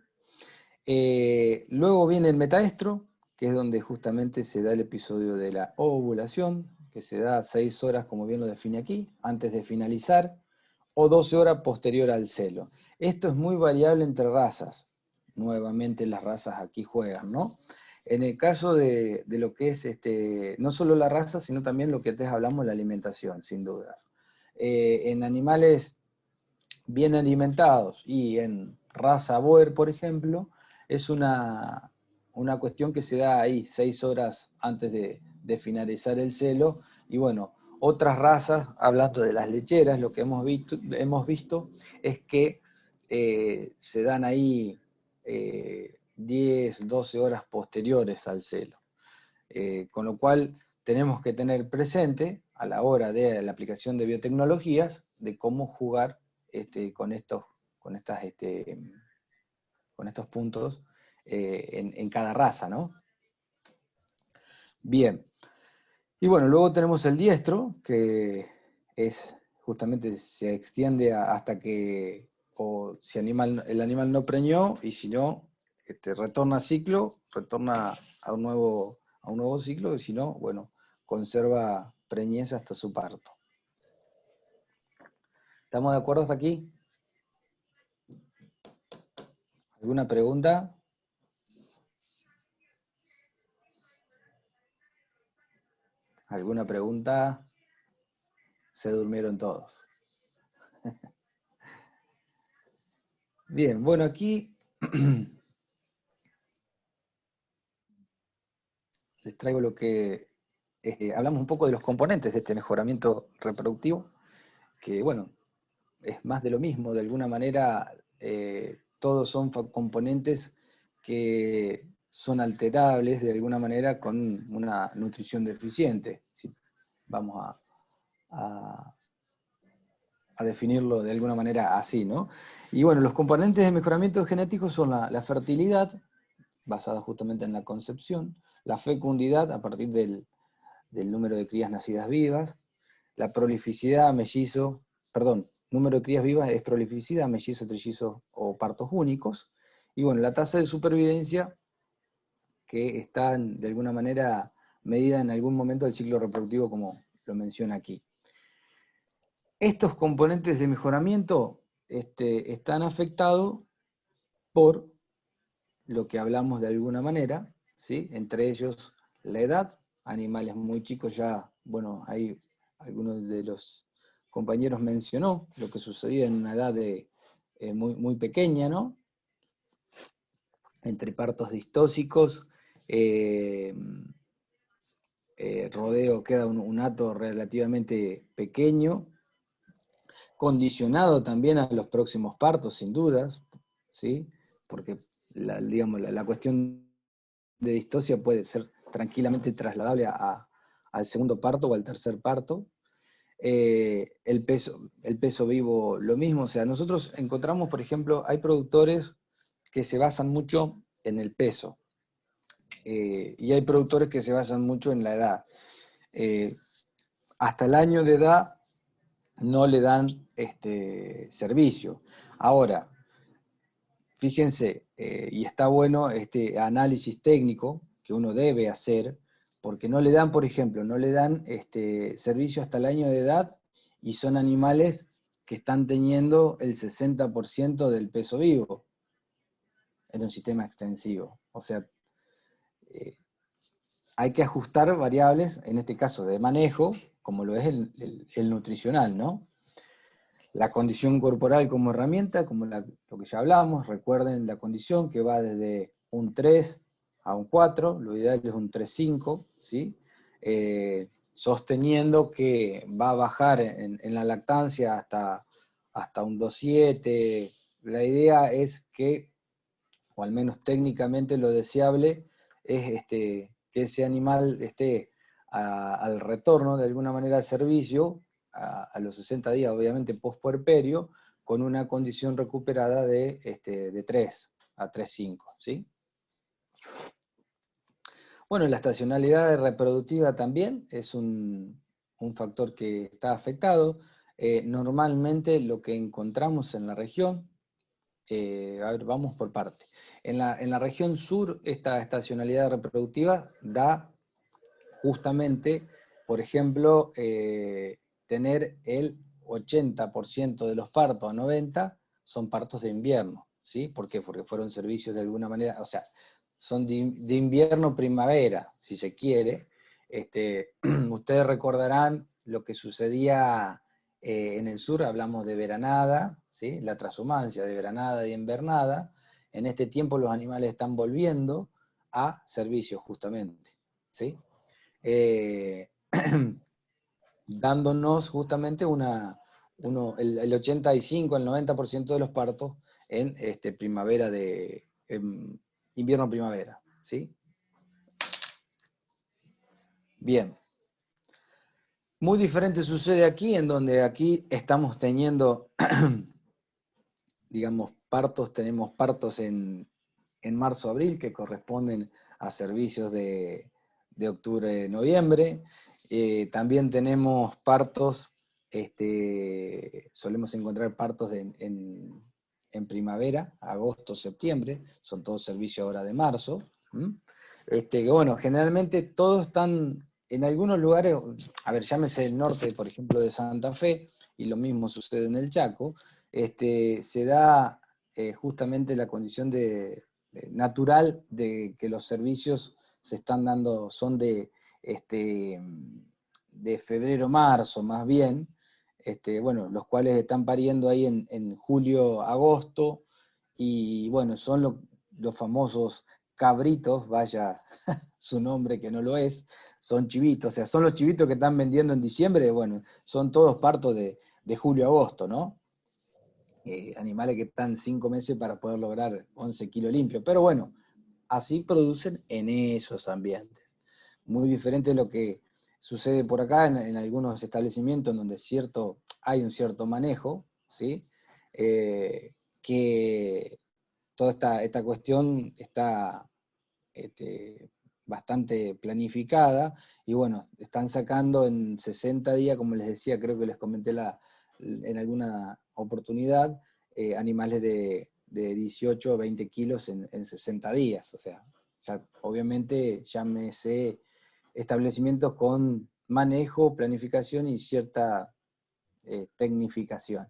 Luego viene el metaestro, que es donde justamente se da el episodio de la ovulación, que se da 6 horas, como bien lo define aquí, antes de finalizar, o 12 horas posterior al celo. Esto es muy variable entre razas. Nuevamente las razas aquí juegan, ¿no? En el caso de lo que es no solo la raza, sino también lo que antes hablamos, la alimentación, sin dudas. En animales bien alimentados y en raza Boer, por ejemplo, es una cuestión que se da ahí 6 horas antes de finalizar el celo. Y bueno, otras razas, hablando de las lecheras, lo que hemos visto es que se dan ahí 10, 12 horas posteriores al celo. Con lo cual tenemos que tener presente a la hora de la aplicación de biotecnologías de cómo jugar con estos puntos en cada raza, ¿no? Bien. Y bueno, luego tenemos el diestro, que es justamente se extiende hasta que, o si el animal no preñó, y si no, retorna a ciclo, retorna a un nuevo ciclo, y si no, bueno, conserva preñez hasta su parto. ¿Estamos de acuerdo hasta aquí? ¿Alguna pregunta? ¿Alguna pregunta? Se durmieron todos. Bien, bueno, aquí les traigo lo que hablamos un poco de los componentes de este mejoramiento reproductivo, que bueno, es más de lo mismo, de alguna manera todos son componentes que son alterables de alguna manera con una nutrición deficiente, si vamos a definirlo de alguna manera así, ¿no? Y bueno, los componentes de mejoramiento genético son la fertilidad, basada justamente en la concepción, la fecundidad a partir del número de crías nacidas vivas, la prolificidad, número de crías vivas es prolificidad, mellizos, trillizos o partos únicos, y bueno, la tasa de supervivencia que está de alguna manera medida en algún momento del ciclo reproductivo, como lo menciona aquí. Estos componentes de mejoramiento están afectados por lo que hablamos de alguna manera, ¿sí? Entre ellos la edad, animales muy chicos ya, bueno, ahí algunos de los compañeros mencionó lo que sucedía en una edad muy, muy pequeña, ¿no? Entre partos distóxicos, rodeo queda un hato relativamente pequeño, condicionado también a los próximos partos, sin dudas, ¿sí? Porque la cuestión de distosia puede ser tranquilamente trasladable al segundo parto o al tercer parto. El peso vivo, lo mismo. O sea, nosotros encontramos, por ejemplo, hay productores que se basan mucho en el peso, y hay productores que se basan mucho en la edad. Hasta el año de edad no le dan servicio. Ahora, fíjense, y está bueno este análisis técnico que uno debe hacer, porque no le dan, por ejemplo, no le dan servicio hasta el año de edad, y son animales que están teniendo el 60% del peso vivo en un sistema extensivo. O sea, hay que ajustar variables, en este caso de manejo, como lo es el nutricional, ¿no? La condición corporal como herramienta, como lo que ya hablamos, recuerden la condición que va desde un 3 a un 4, lo ideal es un 3-5, ¿sí? Sosteniendo que va a bajar en la lactancia hasta un 2-7. La idea es que, o al menos técnicamente lo deseable, es que ese animal esté al retorno de alguna manera al servicio, a los 60 días, obviamente postpuerperio, con una condición recuperada de 3 a 3-5, ¿sí? Bueno, la estacionalidad reproductiva también es un factor que está afectado. Normalmente lo que encontramos en la región, a ver, vamos por parte. En la región sur, esta estacionalidad reproductiva da justamente, por ejemplo, tener el 80% de los partos a 90% son partos de invierno, ¿sí? ¿Por qué? Porque fueron servicios de alguna manera, o sea, son de invierno-primavera, si se quiere. Ustedes recordarán lo que sucedía en el sur, hablamos de veranada, ¿sí? La transhumancia de veranada y invernada. En este tiempo los animales están volviendo a servicios, justamente, ¿sí? Dándonos justamente el 85, el 90% de los partos en primavera invierno-primavera, ¿sí? Bien. Muy diferente sucede aquí, en donde aquí estamos teniendo, digamos, tenemos partos en marzo-abril, que corresponden a servicios de octubre-noviembre. También tenemos partos, solemos encontrar partos en primavera, agosto, septiembre, son todos servicios ahora de marzo. Que bueno, generalmente todos están en algunos lugares, a ver, llámese el norte, por ejemplo, de Santa Fe, y lo mismo sucede en el Chaco, se da justamente la condición natural de que los servicios se están dando, son de febrero-marzo más bien, bueno, los cuales están pariendo ahí en julio-agosto, y bueno, son los famosos cabritos, vaya su nombre que no lo es, son chivitos, o sea, son los chivitos que están vendiendo en diciembre, bueno, son todos partos de julio-agosto, ¿no? Animales que están 5 meses para poder lograr 11 kilos limpios, pero bueno, así producen en esos ambientes. Muy diferente de lo que sucede por acá en algunos establecimientos donde hay un cierto manejo, ¿sí? Que toda esta cuestión está bastante planificada, y bueno, están sacando en 60 días, como les decía, creo que les comenté en alguna oportunidad, animales de 18 o 20 kilos en 60 días, o sea, obviamente llámese establecimientos con manejo, planificación y cierta tecnificación.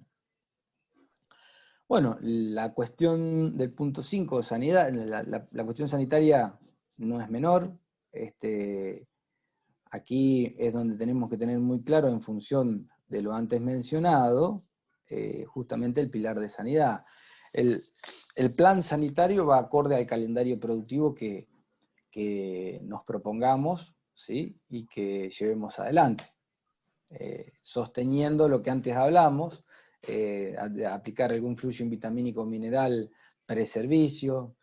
Bueno, la cuestión del punto 5, sanidad, la cuestión sanitaria no es menor. Aquí es donde tenemos que tener muy claro, en función de lo antes mencionado, justamente el pilar de sanidad. El plan sanitario va acorde al calendario productivo que nos propongamos, ¿sí? Y que llevemos adelante. Sosteniendo lo que antes hablamos, de aplicar algún flujo vitamínico mineral preservicio,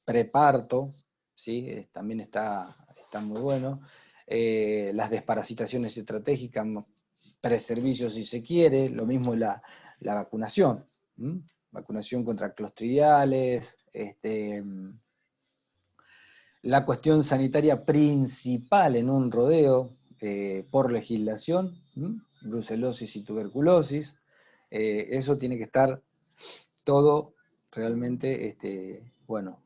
preparto, ¿sí? También está muy bueno. Las desparasitaciones estratégicas, preservicio si se quiere, lo mismo la vacunación. Vacunación contra clostridiales, la cuestión sanitaria principal en un rodeo, por legislación, brucelosis y tuberculosis, eso tiene que estar todo realmente, bueno,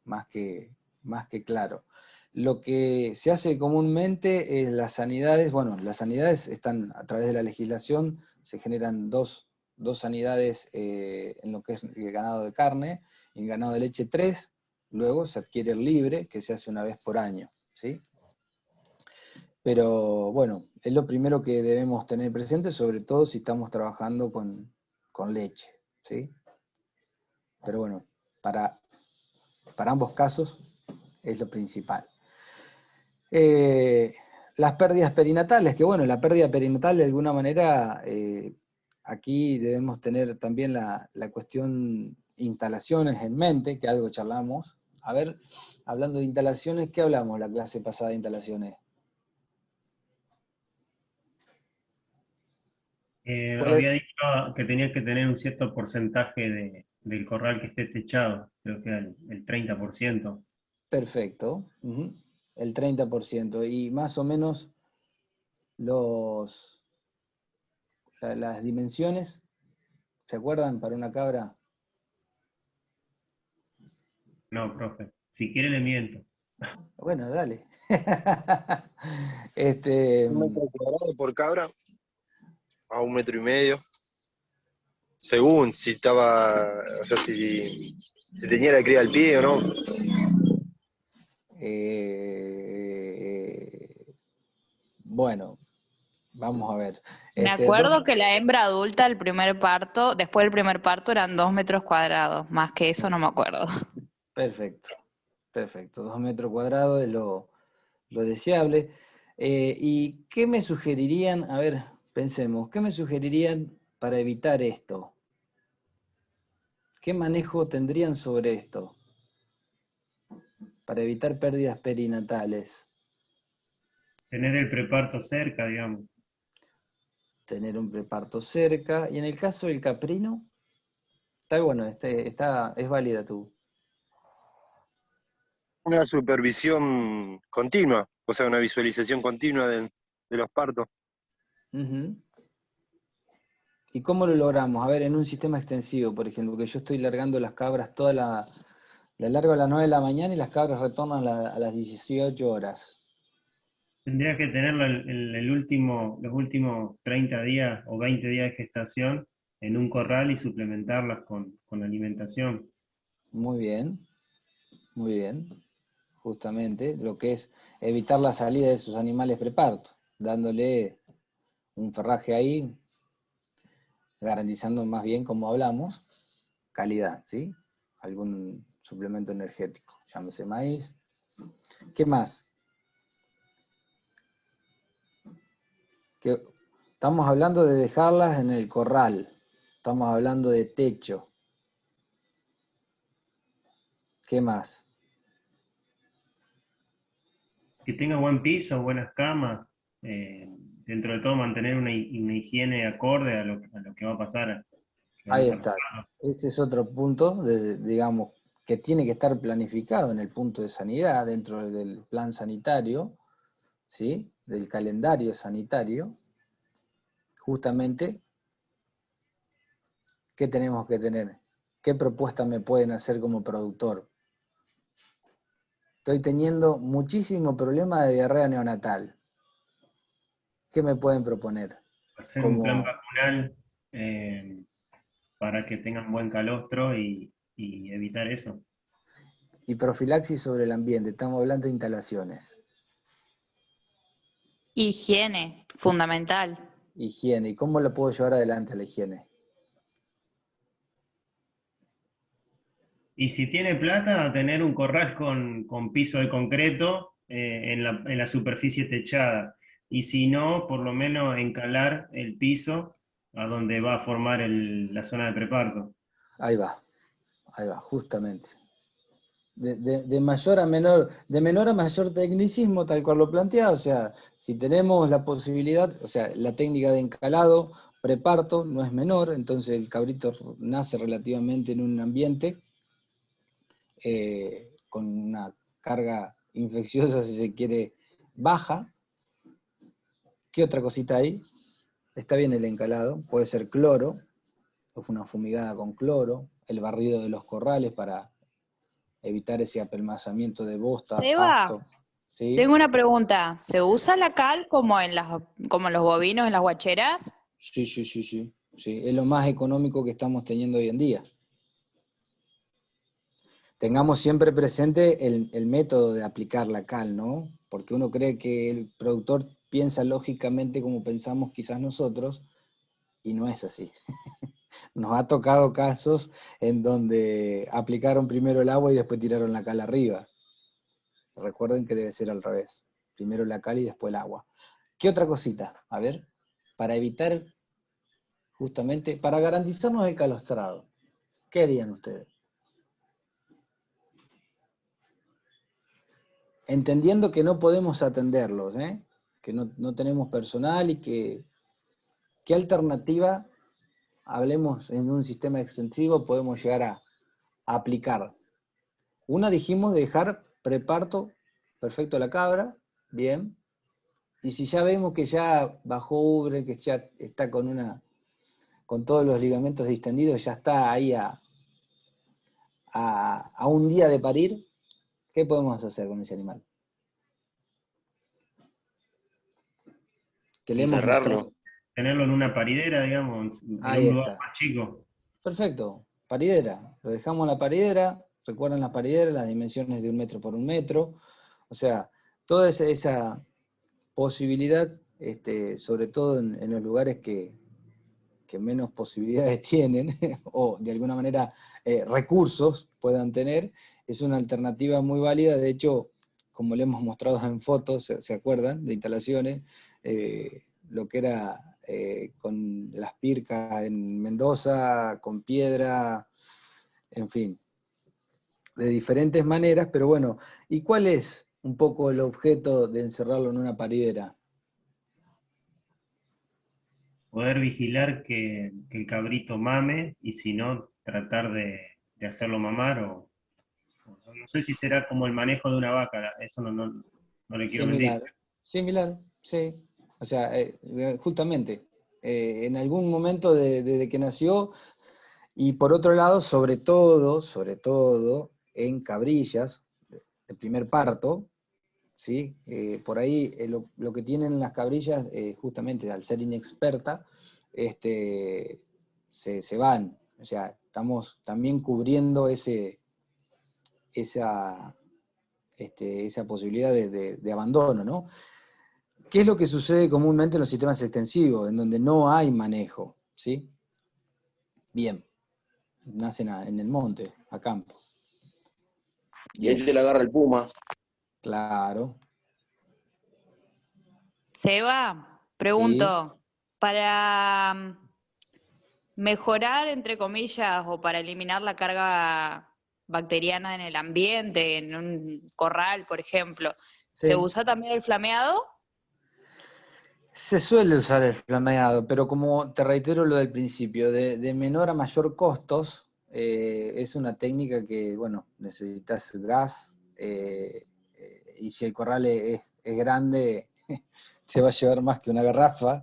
más que claro. Lo que se hace comúnmente es las sanidades, bueno, las sanidades están a través de la legislación, se generan dos sanidades en lo que es el ganado de carne, en ganado de leche 3, luego se adquiere el libre, que se hace una vez por año, ¿sí? Pero bueno, es lo primero que debemos tener presente, sobre todo si estamos trabajando con leche, ¿sí? Pero bueno, para ambos casos es lo principal. Las pérdidas perinatales, que bueno, la pérdida perinatal de alguna manera, aquí debemos tener también la cuestión instalaciones en mente, que algo charlamos. A ver, hablando de instalaciones, ¿qué hablamos la clase pasada de instalaciones? Había dicho que tenía que tener un cierto porcentaje del corral que esté techado, creo que era el 30%. Perfecto, el 30%, y más o menos las dimensiones, ¿se acuerdan para una cabra? No, profe, si quiere le miento. Bueno, dale. 1 metro cuadrado por cabra, a 1,5 metros. según si estaba, o sea, si tenía la cría al pie o no. Bueno, vamos a ver. Me acuerdo que la hembra adulta, el primer parto, después del primer parto eran 2 metros cuadrados, más que eso no me acuerdo. Perfecto, perfecto. 2 metros cuadrados es lo deseable. ¿Y qué me sugerirían? A ver, pensemos, ¿qué me sugerirían para evitar esto? ¿Qué manejo tendrían sobre esto? Para evitar pérdidas perinatales. Tener el preparto cerca, digamos. Tener un preparto cerca. Y en el caso del caprino, está bueno, es válida tú. Una supervisión continua, o sea, una visualización continua de los partos. Ujú. ¿Y cómo lo logramos? A ver, en un sistema extensivo, por ejemplo, que yo estoy largando las cabras la largo a las 9 de la mañana y las cabras retornan a las 18 horas. Tendrías que tenerlo los últimos 30 días o 20 días de gestación en un corral y suplementarlas con alimentación. Muy bien, muy bien. Justamente lo que es evitar la salida de esos animales preparto, dándole un forraje ahí, garantizando más bien, como hablamos, calidad, ¿sí? Algún suplemento energético, llámese maíz. ¿Qué más? Estamos hablando de dejarlas en el corral, estamos hablando de techo. ¿Qué más? Que tenga buen piso, buenas camas, dentro de todo mantener una higiene acorde a lo que va a pasar. Que van Ahí a ser está. Ese es otro punto, digamos, que tiene que estar planificado en el punto de sanidad, dentro del plan sanitario, ¿sí? Del calendario sanitario. Justamente, ¿qué tenemos que tener? ¿Qué propuestas me pueden hacer como productor? Estoy teniendo muchísimo problema de diarrea neonatal. ¿Qué me pueden proponer? hacer un plan vacunal para que tengan buen calostro y evitar eso. Y profilaxis sobre el ambiente, estamos hablando de instalaciones. Higiene, fundamental. Higiene, ¿y cómo la puedo llevar adelante la higiene? Y si tiene plata, tener un corral con piso de concreto en la superficie techada. Y si no, por lo menos encalar el piso a donde va a formar la zona de preparto. Ahí va, justamente. De mayor a menor, de menor a mayor tecnicismo, tal cual lo plantea, o sea, si tenemos la posibilidad, o sea, la técnica de encalado, preparto, no es menor, entonces el cabrito nace relativamente en un ambiente con una carga infecciosa, si se quiere, baja. ¿Qué otra cosita hay? Está bien el encalado, puede ser cloro, o una fumigada con cloro, el barrido de los corrales para evitar ese apelmazamiento de bosta, Seba, pasto. ¿Sí? tengo una pregunta. ¿Se usa la cal como como en los bovinos, en las guacheras? Sí. Sí, es lo más económico que estamos teniendo hoy en día. Tengamos siempre presente el método de aplicar la cal, ¿no? Porque uno cree que el productor piensa lógicamente como pensamos quizás nosotros, y no es así. Nos ha tocado casos en donde aplicaron primero el agua y después tiraron la cal arriba. Recuerden que debe ser al revés. Primero la cal y después el agua. ¿Qué otra cosita? A ver, para evitar, justamente, para garantizarnos el calostrado. ¿Qué harían ustedes? Entendiendo que no podemos atenderlos, que no tenemos personal y ¿qué alternativa, hablemos en un sistema extensivo, podemos llegar a aplicar? Una dijimos dejar preparto perfecto a la cabra, bien. Y si ya vemos que ya bajó ubre, que ya está con todos los ligamentos distendidos, ya está ahí a un día de parir, ¿qué podemos hacer con ese animal? Que le hemos Encerrarlo. mostrado. Tenerlo en una paridera, digamos, en Ahí un lugar está. más chico. Perfecto, paridera. Lo dejamos en la paridera. Recuerdan las parideras, las dimensiones de 1 metro por 1 metro. O sea, toda esa posibilidad, sobre todo en los lugares que menos posibilidades tienen, o de alguna manera recursos puedan tener, es una alternativa muy válida. De hecho, como le hemos mostrado en fotos, ¿se acuerdan? De instalaciones, lo que era con las pircas en Mendoza, con piedra, en fin, de diferentes maneras, pero bueno, ¿y cuál es un poco el objeto de encerrarlo en una paridera? Poder vigilar que el cabrito mame y si no, tratar de hacerlo mamar o no sé si será como el manejo de una vaca, eso no le quiero mentir. Similar, sí. O sea, justamente, en algún momento desde que nació, y por otro lado, sobre todo, en cabrillas, de primer parto, ¿sí? Por ahí lo que tienen las cabrillas, justamente al ser inexperta, se van. O sea, estamos también cubriendo esa posibilidad de abandono, ¿no? ¿Qué es lo que sucede comúnmente en los sistemas extensivos, en donde no hay manejo? ¿Sí? Bien, nacen en el monte, a campo. Y ahí te la agarra el puma. Claro. Seba, pregunto, para mejorar, entre comillas, o para eliminar la carga bacteriana en el ambiente, en un corral, por ejemplo, ¿se usa también el flameado? Se suele usar el flameado, pero como te reitero lo del principio, de menor a mayor costos, es una técnica que, bueno, necesitas gas, y si el corral es grande, te va a llevar más que una garrafa.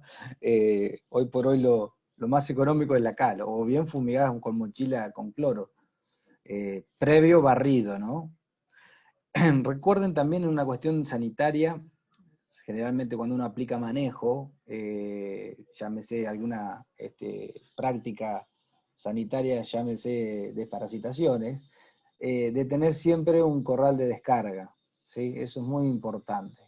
Hoy por hoy lo más económico es la cal, o bien fumigadas con mochila con cloro, previo barrido, ¿no? Recuerden también una cuestión sanitaria. Generalmente cuando uno aplica manejo, llámese alguna práctica sanitaria, llámese desparasitaciones, de tener siempre un corral de descarga, ¿sí? Eso es muy importante.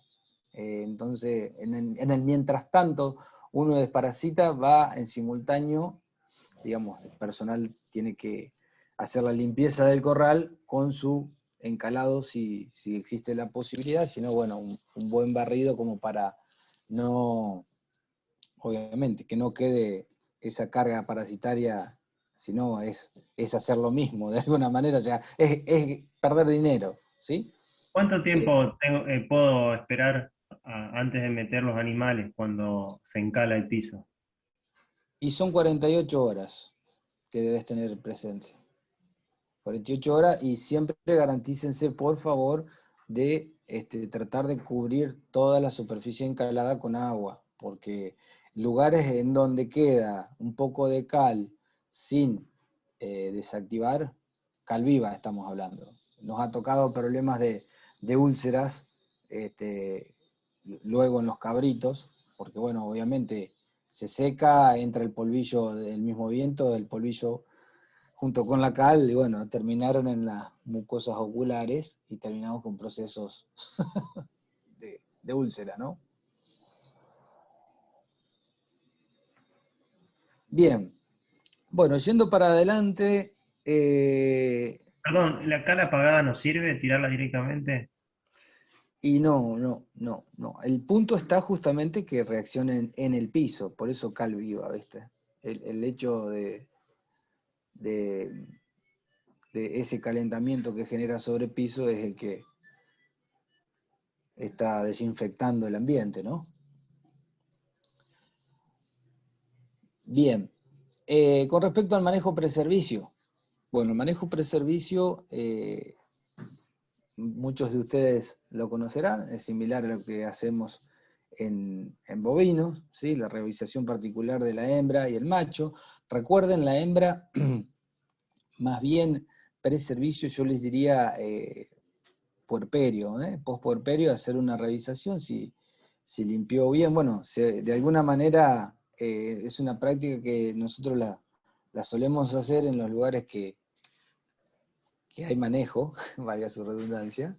Entonces, en el mientras tanto, uno desparasita, va en simultáneo, digamos, el personal tiene que hacer la limpieza del corral con su encalado si existe la posibilidad, sino bueno, un buen barrido como para no, obviamente, que no quede esa carga parasitaria, sino es hacer lo mismo de alguna manera, o sea, es perder dinero, ¿sí? ¿Cuánto tiempo puedo esperar antes de meter los animales cuando se encala el piso? Y son 48 horas que debes tener presente. 48 horas, y siempre garantícense, por favor, de tratar de cubrir toda la superficie encalada con agua, porque lugares en donde queda un poco de cal sin desactivar, cal viva estamos hablando. Nos ha tocado problemas de úlceras luego en los cabritos, porque bueno, obviamente se seca, entra el polvillo del mismo viento, el polvillo junto con la cal, y bueno, terminaron en las mucosas oculares y terminamos con procesos de úlcera, ¿no? Bien, bueno, yendo para adelante, Perdón, ¿la cal apagada no sirve? ¿Tirarla directamente? y no. El punto está justamente que reaccionen en el piso, por eso cal viva, ¿viste? El hecho de ese calentamiento que genera sobre piso es el que está desinfectando el ambiente, ¿no? Bien, con respecto al manejo preservicio, bueno, el manejo preservicio, muchos de ustedes lo conocerán, es similar a lo que hacemos en bovinos, ¿sí? La revisación particular de la hembra y el macho. Recuerden, la hembra, más bien preservicio, yo les diría puerperio, pospuerperio, hacer una revisación, si limpió bien, bueno, de alguna manera es una práctica que nosotros la solemos hacer en los lugares que hay manejo, valga su redundancia.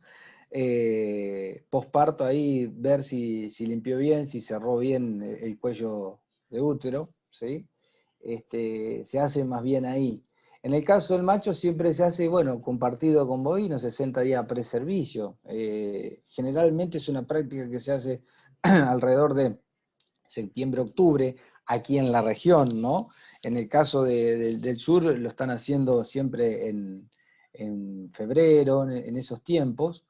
Posparto ahí, ver si limpió bien, si cerró bien el cuello de útero, ¿sí? Se hace más bien ahí. En el caso del macho siempre se hace, bueno, compartido con bovino, 60 días preservicio. Generalmente es una práctica que se hace alrededor de septiembre-octubre, aquí en la región, ¿no? En el caso del sur lo están haciendo siempre en febrero, en esos tiempos,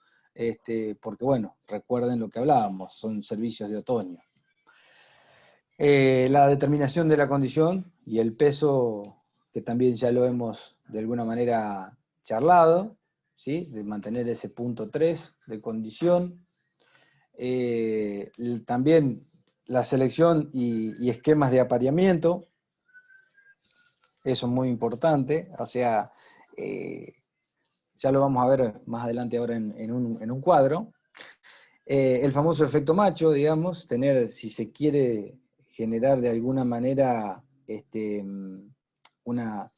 porque bueno, recuerden lo que hablábamos, son servicios de otoño. La determinación de la condición y el peso, que también ya lo hemos de alguna manera charlado, ¿sí? De mantener ese punto 3 de condición. También la selección y esquemas de apareamiento, eso es muy importante, o sea, ya lo vamos a ver más adelante ahora en un cuadro. El famoso efecto macho, digamos, tener, si se quiere generar de alguna manera una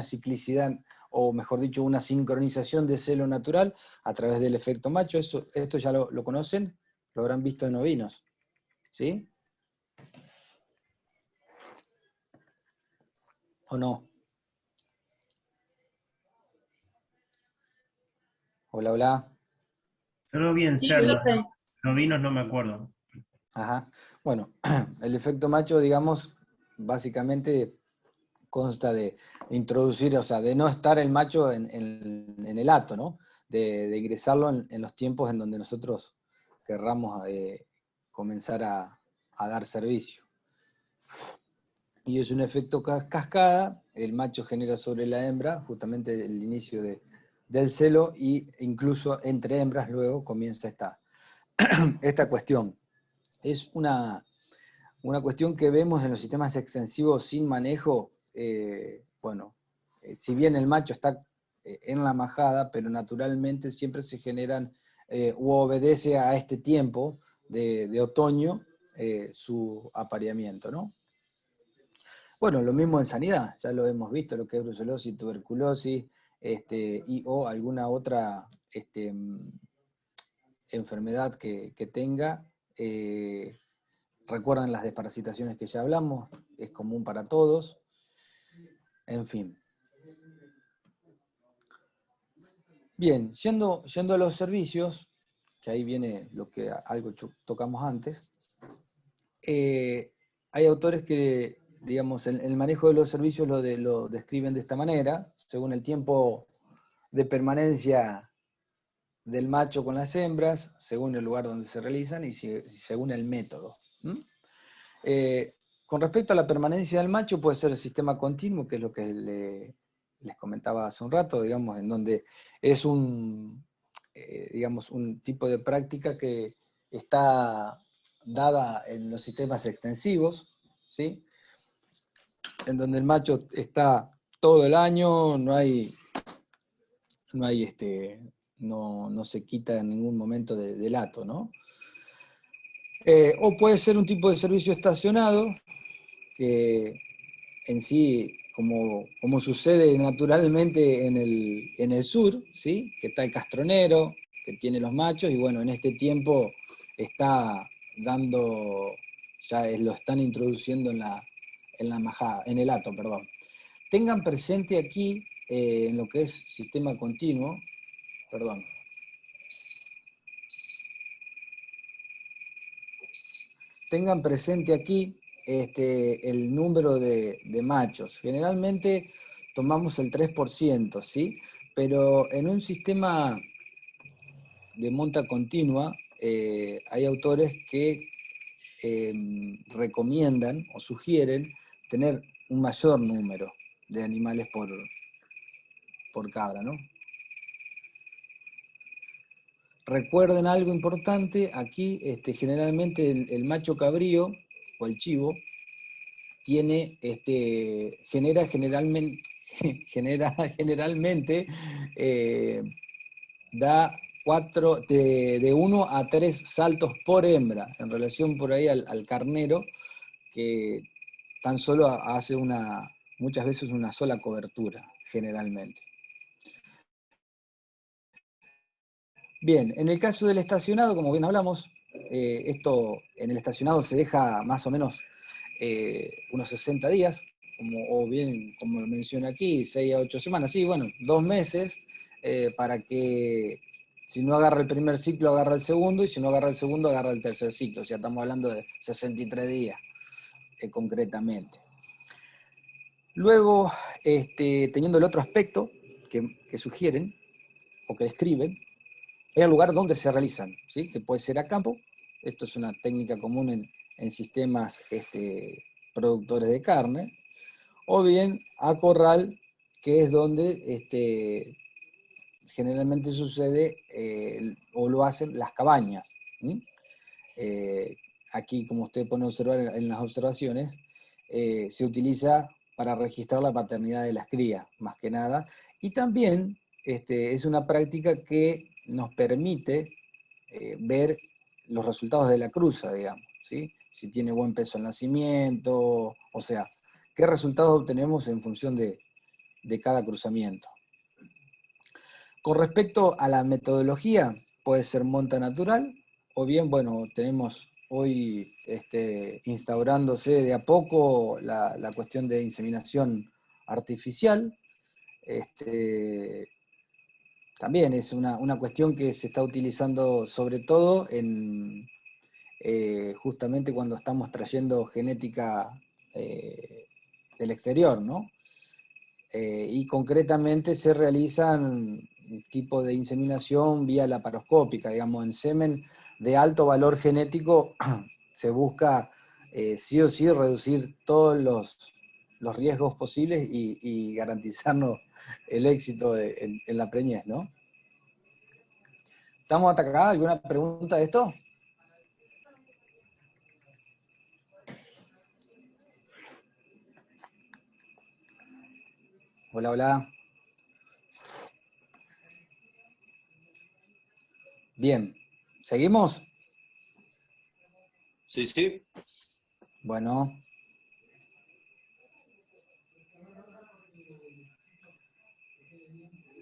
ciclicidad, o mejor dicho, una sincronización de celo natural a través del efecto macho. Esto ya lo conocen, lo habrán visto en ovinos, ¿sí? ¿O no? Hola, hola. Yo lo vi en Sí, cerdo, profe. los vinos no me acuerdo. Ajá. Bueno, el efecto macho, digamos, básicamente consta de introducir, o sea, de no estar el macho en el acto, ¿no? De ingresarlo en los tiempos en donde nosotros querramos comenzar a dar servicio. Y es un efecto cascada, el macho genera sobre la hembra justamente el inicio del celo, e incluso entre hembras luego comienza esta cuestión. Es una cuestión que vemos en los sistemas extensivos sin manejo. Bueno, si bien el macho está en la majada, pero naturalmente siempre se generan u obedece a este tiempo de otoño su apareamiento, ¿no? Bueno, lo mismo en sanidad, ya lo hemos visto, lo que es brucelosis, tuberculosis, o alguna otra enfermedad que tenga. Recuerdan las desparasitaciones que ya hablamos, es común para todos. En fin. Bien, yendo a los servicios, que ahí viene lo que algo tocamos antes, hay autores que, digamos, el manejo de los servicios lo describen de esta manera, según el tiempo de permanencia del macho con las hembras, según el lugar donde se realizan y según el método. Con respecto a la permanencia del macho, puede ser el sistema continuo, que es lo que les comentaba hace un rato, digamos, en donde es digamos, un tipo de práctica que está dada en los sistemas extensivos, ¿sí? En donde el macho está todo el año, no se quita en ningún momento del hato, ¿no? O puede ser un tipo de servicio estacionado, que en sí, como sucede naturalmente en el sur, ¿sí? Que está el castronero, que tiene los machos, y bueno, en este tiempo está dando, ya lo están introduciendo en la majada, en el hato, perdón. Tengan presente aquí, en lo que es sistema continuo, perdón. Tengan presente aquí el número de machos. Generalmente tomamos el 3%, ¿sí? Pero en un sistema de monta continua, hay autores que recomiendan o sugieren tener un mayor número de animales por cabra, ¿no? Recuerden algo importante, aquí generalmente el macho cabrío o el chivo tiene, genera generalmente da de 1 a 3 saltos por hembra, en relación por ahí al carnero, que tan solo hace una muchas veces una sola cobertura, generalmente. Bien, en el caso del estacionado, como bien hablamos, esto en el estacionado se deja más o menos unos 60 días, o bien, como menciona aquí, 6 a 8 semanas, sí, bueno, 2 meses, para que si no agarra el primer ciclo, agarra el segundo, y si no agarra el segundo, agarra el tercer ciclo. O sea, estamos hablando de 63 días, concretamente. Luego, teniendo el otro aspecto que sugieren, o que describen, es el lugar donde se realizan, ¿sí? Que puede ser a campo. Esto es una técnica común en sistemas productores de carne, o bien a corral, que es donde generalmente sucede o lo hacen las cabañas. Aquí, como usted puede observar en las observaciones, se utiliza para registrar la paternidad de las crías, más que nada, y también es una práctica que nos permite ver los resultados de la cruza, digamos, ¿sí? Si tiene buen peso al nacimiento, o sea, qué resultados obtenemos en función de cada cruzamiento. Con respecto a la metodología, puede ser monta natural, o bien, bueno, tenemos hoy instaurándose de a poco la cuestión de inseminación artificial. También es una cuestión que se está utilizando sobre todo justamente cuando estamos trayendo genética del exterior, ¿no? Y concretamente se realizan un tipo de inseminación vía laparoscópica, digamos, en semen de alto valor genético se busca sí o sí reducir todos los riesgos posibles y garantizarnos el éxito en la preñez, ¿no? ¿Estamos hasta acá? ¿Alguna pregunta de esto? Hola, hola. Bien, ¿seguimos? Sí, sí. Bueno.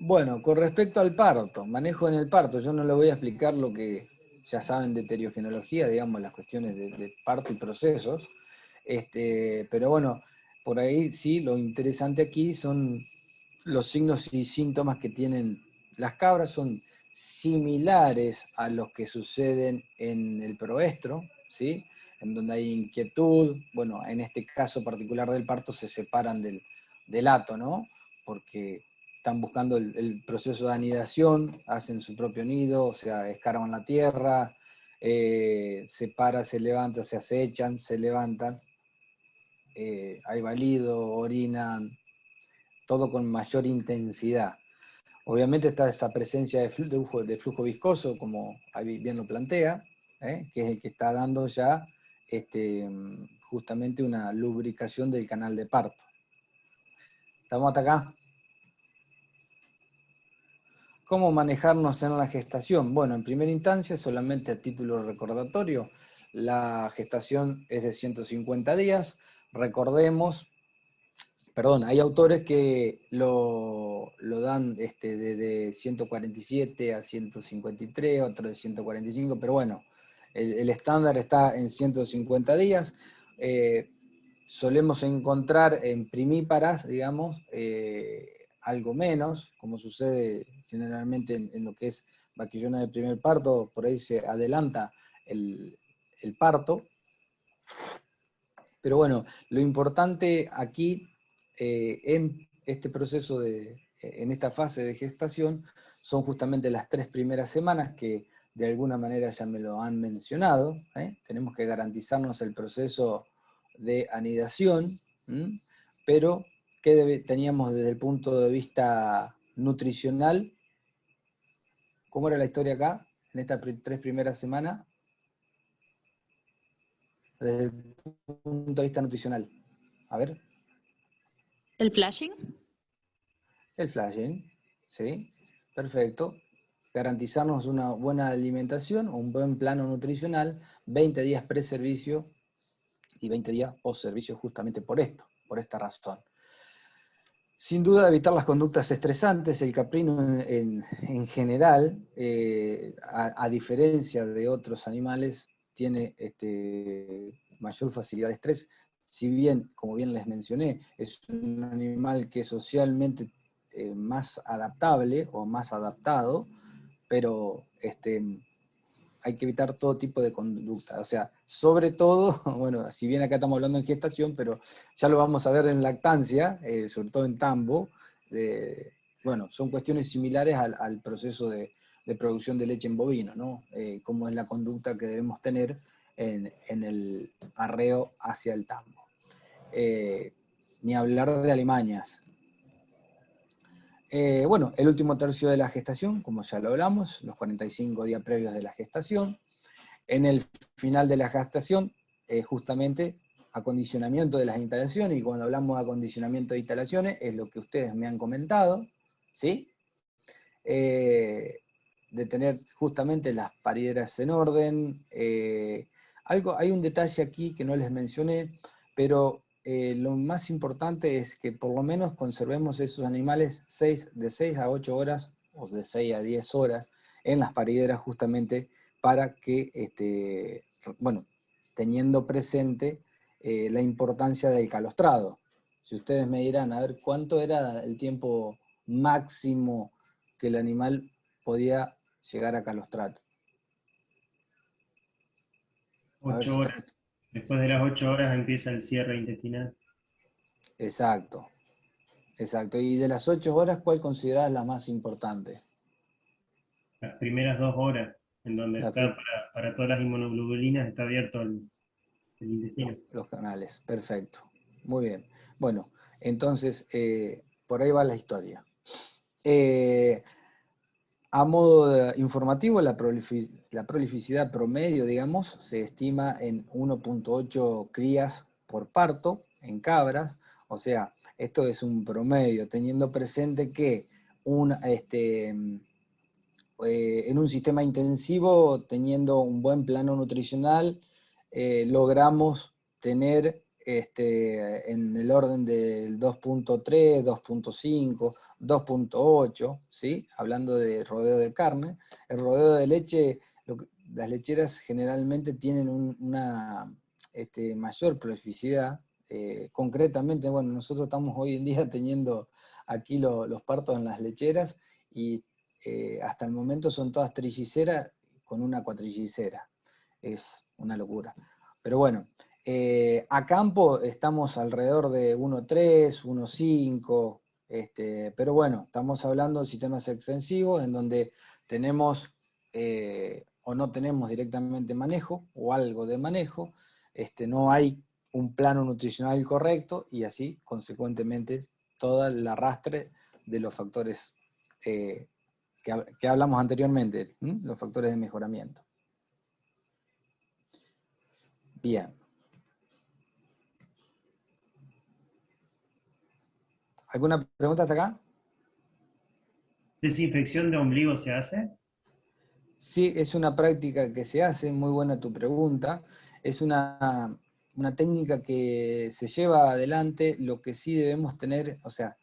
Bueno, con respecto al parto, manejo en el parto, yo no le voy a explicar lo que ya saben de terigenología, digamos, las cuestiones de parto y procesos, pero bueno, por ahí sí, lo interesante aquí son los signos y síntomas que tienen las cabras, son similares a los que suceden en el proestro, ¿sí? En donde hay inquietud, bueno, en este caso particular del parto se separan del hato, ¿no? Porque están buscando el proceso de anidación, hacen su propio nido, o sea, escarban la tierra, se para, se levanta, se acechan, se levantan, hay balido, orinan, todo con mayor intensidad. Obviamente está esa presencia de flujo viscoso, como ahí bien lo plantea, que es el que está dando ya justamente una lubricación del canal de parto. ¿Estamos hasta acá? ¿Cómo manejarnos en la gestación? Bueno, en primera instancia, solamente a título recordatorio, la gestación es de 150 días. Recordemos, perdón, hay autores que lo dan de 147 a 153, otros de 145, pero bueno, el estándar está en 150 días. Solemos encontrar en primíparas, digamos, algo menos, como sucede generalmente en lo que es vaquillona de primer parto, por ahí se adelanta el parto. Pero bueno, lo importante aquí en este proceso, en esta fase de gestación, son justamente las 3 primeras semanas que de alguna manera ya me lo han mencionado. Tenemos que garantizarnos el proceso de anidación, pero ¿qué teníamos desde el punto de vista nutricional? ¿Cómo era la historia acá, en estas 3 primeras semanas? Desde el punto de vista nutricional. A ver. ¿El flashing? El flashing, ¿sí? Perfecto. Garantizarnos una buena alimentación, un buen plano nutricional, 20 días pre-servicio y 20 días post-servicio justamente por esto, por esta razón. Sin duda evitar las conductas estresantes. El caprino en general, a diferencia de otros animales, tiene mayor facilidad de estrés. Si bien, como bien les mencioné, es un animal que es socialmente más adaptable o más adaptado, pero hay que evitar todo tipo de conducta. O sea, sobre todo, bueno, si bien acá estamos hablando en gestación, pero ya lo vamos a ver en lactancia, sobre todo en tambo, bueno, son cuestiones similares al proceso de producción de leche en bovino, ¿no? Cómo es la conducta que debemos tener en el arreo hacia el tambo. Ni hablar de alimañas. Bueno, el último tercio de la gestación, como ya lo hablamos, los 45 días previos de la gestación. En el final de la gestación, justamente, acondicionamiento de las instalaciones, y cuando hablamos de acondicionamiento de instalaciones, es lo que ustedes me han comentado, ¿sí? De tener justamente las parideras en orden. Hay un detalle aquí que no les mencioné, pero lo más importante es que por lo menos conservemos esos animales de 6 a 8 horas, o de 6 a 10 horas, en las parideras justamente para que, bueno, teniendo presente la importancia del calostrado. Si ustedes me dirán, a ver, ¿cuánto era el tiempo máximo que el animal podía llegar a calostrar? 8 horas. Después de las 8 horas empieza el cierre intestinal. Exacto, exacto. Y de las 8 horas, ¿cuál considerás la más importante? Las primeras 2 horas, en donde está para todas las inmunoglobulinas, está abierto el intestino. Los canales, perfecto. Muy bien. Bueno, entonces, por ahí va la historia. A modo informativo, la prolificidad promedio, digamos, se estima en 1.8 crías por parto en cabras. O sea, esto es un promedio, teniendo presente que en un sistema intensivo, teniendo un buen plano nutricional, logramos tener en el orden del 2.3, 2.5, 2.8, ¿sí? Hablando de rodeo de carne. El rodeo de leche, las lecheras generalmente tienen una mayor prolificidad. Concretamente, bueno, nosotros estamos hoy en día teniendo aquí los partos en las lecheras, y hasta el momento son todas trilliceras con una cuatrillicera. Es una locura. Pero bueno, a campo estamos alrededor de 1.3, 1.5, pero bueno, estamos hablando de sistemas extensivos en donde tenemos o no tenemos directamente manejo, o algo de manejo, no hay un plano nutricional correcto, y así, consecuentemente, todo el arrastre de los factores que hablamos anteriormente, los factores de mejoramiento. Bien. ¿Alguna pregunta hasta acá? ¿Desinfección de ombligo se hace? Sí, es una práctica que se hace, muy buena tu pregunta. Es una técnica que se lleva adelante. Lo que sí debemos tener, o sea,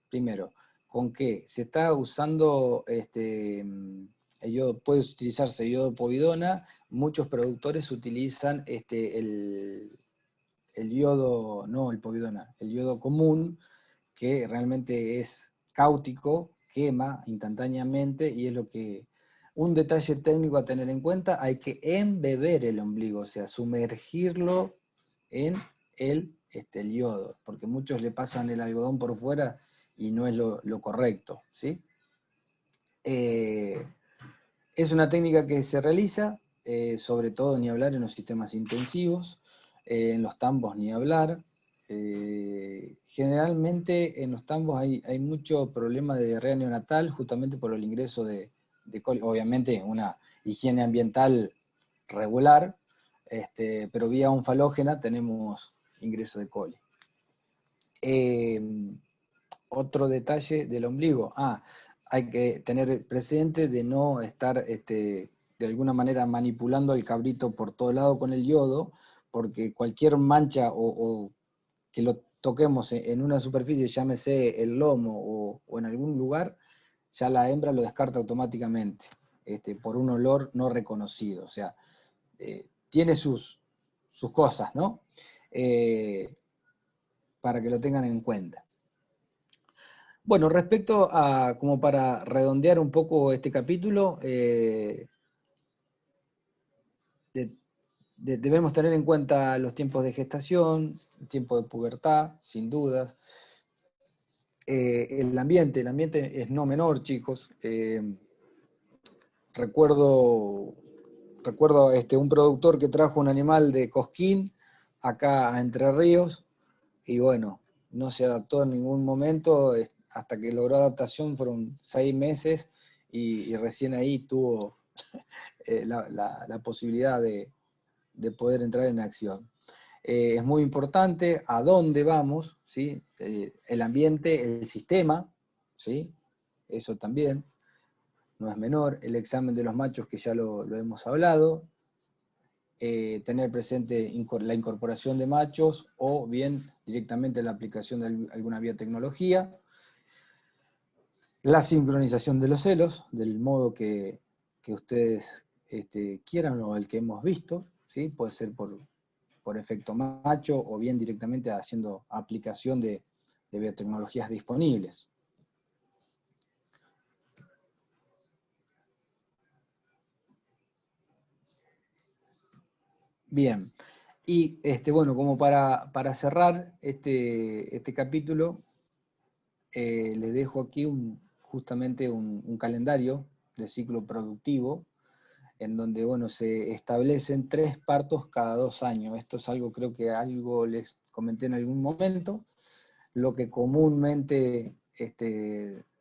primero, con que se está usando el yodo, puede utilizarse yodo povidona. Muchos productores utilizan el yodo, no el povidona, el yodo común, que realmente es cáustico, quema instantáneamente, y es lo que... Un detalle técnico a tener en cuenta: hay que embeber el ombligo, o sea, sumergirlo en el yodo, porque muchos le pasan el algodón por fuera y no es lo correcto, ¿sí? Es una técnica que se realiza, sobre todo ni hablar en los sistemas intensivos, en los tambos ni hablar. Generalmente en los tambos hay mucho problema de diarrea neonatal, justamente por el ingreso de coli. Obviamente una higiene ambiental regular, pero vía onfalógena tenemos ingreso de coli. Otro detalle del ombligo. Hay que tener presente de no estar de alguna manera manipulando el cabrito por todo lado con el yodo, porque cualquier mancha o que lo toquemos en una superficie, llámese el lomo o en algún lugar, ya la hembra lo descarta automáticamente, por un olor no reconocido. O sea, tiene sus cosas, ¿no? Para que lo tengan en cuenta. Bueno, respecto a, como para redondear un poco este capítulo, debemos tener en cuenta los tiempos de gestación, el tiempo de pubertad, sin dudas. El ambiente es no menor, chicos. Recuerdo un productor que trajo un animal de Cosquín acá a Entre Ríos, y bueno, no se adaptó en ningún momento, hasta que logró adaptación fueron 6 meses, y recién ahí tuvo la posibilidad de poder entrar en acción. Es muy importante a dónde vamos, ¿sí? El ambiente, el sistema, ¿sí? Eso también no es menor. El examen de los machos, que ya lo hemos hablado. Tener presente la incorporación de machos o bien directamente la aplicación de alguna biotecnología. La sincronización de los celos, del modo que ustedes quieran o el que hemos visto, ¿sí? Puede ser por efecto macho o bien directamente haciendo aplicación de biotecnologías disponibles. Bien, y bueno, como para cerrar este capítulo, les dejo aquí justamente un calendario de ciclo productivo, en donde, bueno, se establecen 3 partos cada 2 años. Esto es algo, creo que algo les comenté en algún momento, lo que comúnmente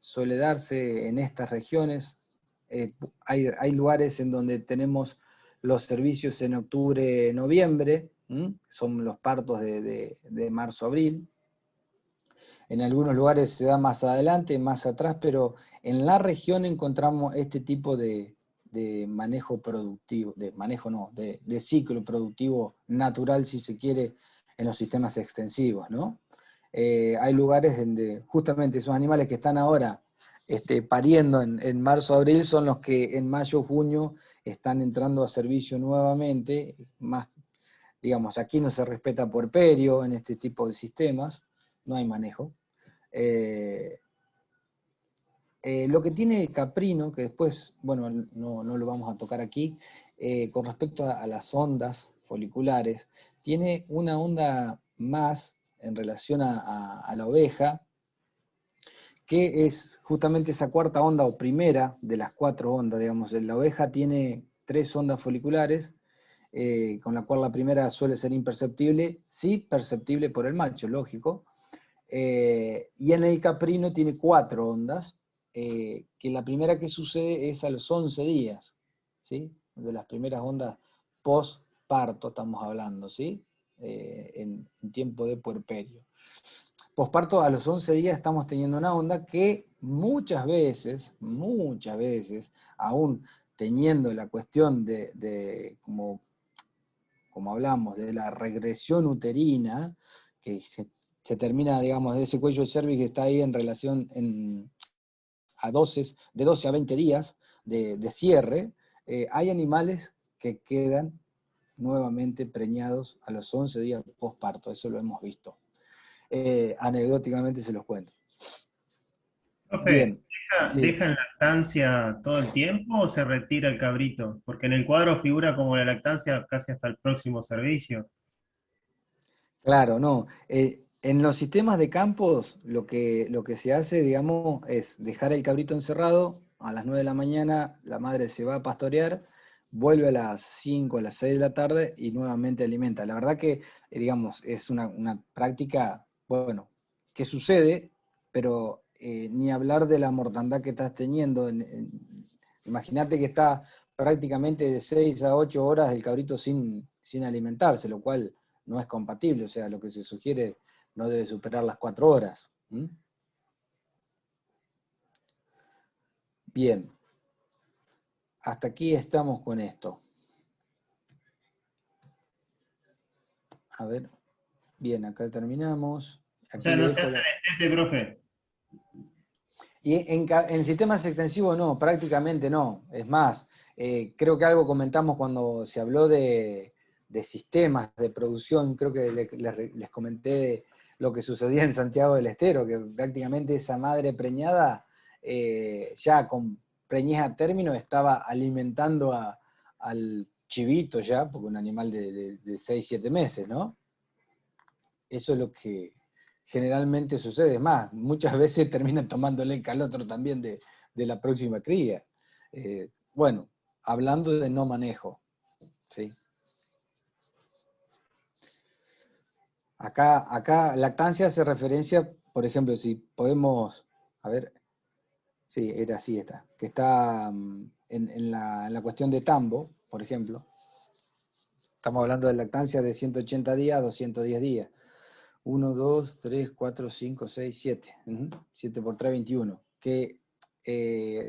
suele darse en estas regiones. Hay lugares en donde tenemos los servicios en octubre, noviembre, son los partos de marzo-abril. En algunos lugares se da más adelante, más atrás, pero en la región encontramos este tipo de manejo productivo, de ciclo productivo natural, si se quiere, en los sistemas extensivos, ¿no? Hay lugares donde justamente esos animales que están ahora pariendo en marzo, abril, son los que en mayo, junio están entrando a servicio nuevamente. Más, digamos, aquí no se respeta puerperio en este tipo de sistemas, no hay manejo. Lo que tiene el caprino, que después, bueno, no lo vamos a tocar aquí, con respecto a las ondas foliculares, tiene una onda más en relación a la oveja, que es justamente esa cuarta onda o primera de las 4 ondas, digamos. La oveja tiene 3 ondas foliculares, con la cual la primera suele ser imperceptible, sí perceptible por el macho, lógico, y en el caprino tiene 4 ondas, que la primera que sucede es a los 11 días, ¿sí? De las primeras ondas post-parto estamos hablando, ¿sí? En tiempo de puerperio. Posparto, a los 11 días estamos teniendo una onda que muchas veces, aún teniendo la cuestión como hablamos, de la regresión uterina, que se termina, digamos, de ese cuello de cervix que está ahí en relación de 12 a 20 días de cierre, hay animales que quedan nuevamente preñados a los 11 días posparto, eso lo hemos visto. Anecdóticamente se los cuento. Profe, Bien. ¿deja en lactancia todo el tiempo o se retira el cabrito? Porque en el cuadro figura como la lactancia casi hasta el próximo servicio. Claro, no. En los sistemas de campos lo que se hace, digamos, es dejar el cabrito encerrado. A las 9 de la mañana la madre se va a pastorear, vuelve a las 5, a las 6 de la tarde y nuevamente alimenta. La verdad que, digamos, es una práctica, bueno, que sucede, pero ni hablar de la mortandad que estás teniendo. Imagínate que está prácticamente de 6 a 8 horas el cabrito sin alimentarse, lo cual no es compatible, o sea, lo que se sugiere no debe superar las 4 horas. Bien, hasta aquí estamos con esto. A ver, bien, acá terminamos. O sea, no se hace destete, profe. Y en sistemas extensivos no, prácticamente no. Es más, creo que algo comentamos cuando se habló de sistemas de producción, creo que les comenté de lo que sucedía en Santiago del Estero, que prácticamente esa madre preñada, ya con preñez a término, estaba alimentando al chivito ya, porque un animal de 6, 7 meses, ¿no? Eso es lo que generalmente sucede. Es más, muchas veces terminan tomándole el calotro también de la próxima cría. Bueno, hablando de no manejo, ¿sí? Acá lactancia hace referencia, por ejemplo, si podemos, a ver, sí, era así esta, que está en la cuestión de tambo, por ejemplo. Estamos hablando de lactancia de 180 días a 210 días. 1, 2, 3, 4, 5, 6, 7. 7 por 3, 21. Que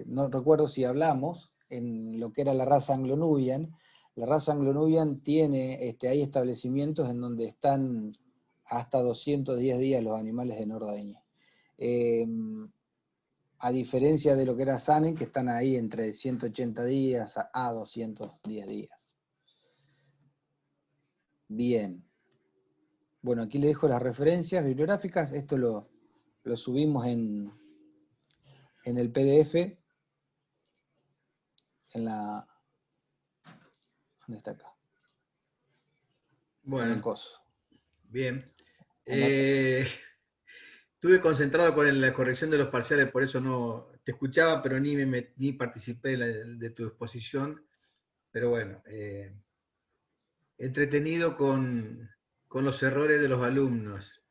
no recuerdo si hablamos en lo que era la raza Anglo-Nubian. La raza Anglo-Nubian tiene, hay establecimientos en donde están hasta 210 días los animales en ordeña. A diferencia de lo que era Sanen, que están ahí entre 180 días a 210 días. Bien. Bueno, aquí le dejo las referencias bibliográficas. Esto lo subimos en el PDF. ¿Dónde está acá? Bueno, en el coso. Bien. Estuve concentrado con la corrección de los parciales, por eso no te escuchaba, pero ni participé de tu exposición. Pero bueno, entretenido con los errores de los alumnos.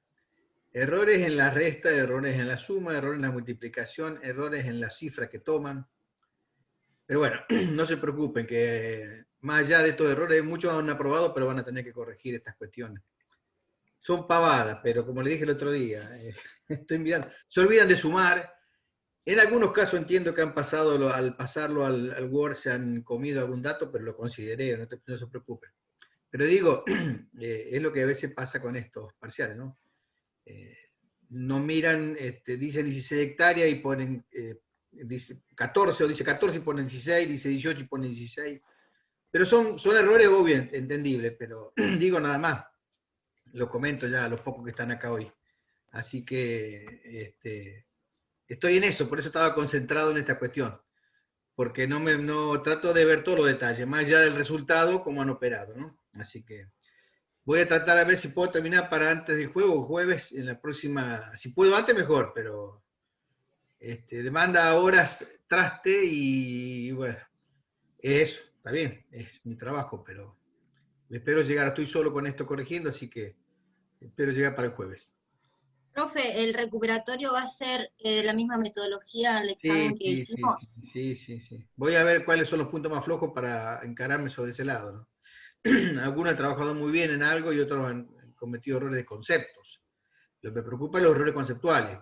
Errores en la resta, errores en la suma, errores en la multiplicación, errores en la cifra que toman. Pero bueno, no se preocupen, que más allá de estos errores, muchos han aprobado, pero van a tener que corregir estas cuestiones. Son pavadas, pero como le dije el otro día, estoy mirando, se olvidan de sumar. En algunos casos entiendo que han pasado, al pasarlo al Word se han comido algún dato, pero lo consideré, no se preocupen. Pero digo, es lo que a veces pasa con estos parciales, ¿no? No miran, dicen 16 hectáreas y ponen dice 14, o dice 14 y ponen 16, dice 18 y ponen 16. Pero son errores obvios, entendibles, pero digo nada más. Lo comento ya a los pocos que están acá hoy. Así que estoy en eso, por eso estaba concentrado en esta cuestión. Porque no trato de ver todos los detalles, más allá del resultado, cómo han operado, ¿no? Así que voy a tratar a ver si puedo terminar para antes del jueves, en la próxima, si puedo antes mejor, pero demanda horas traste y bueno, eso, está bien, es mi trabajo, pero espero llegar, estoy solo con esto corrigiendo, así que espero llegar para el jueves. Profe, ¿el recuperatorio va a ser la misma metodología al examen que hicimos? Sí. Voy a ver cuáles son los puntos más flojos para encararme sobre ese lado, ¿no? Algunos han trabajado muy bien en algo y otros han cometido errores de conceptos. Lo que me preocupa es los errores conceptuales.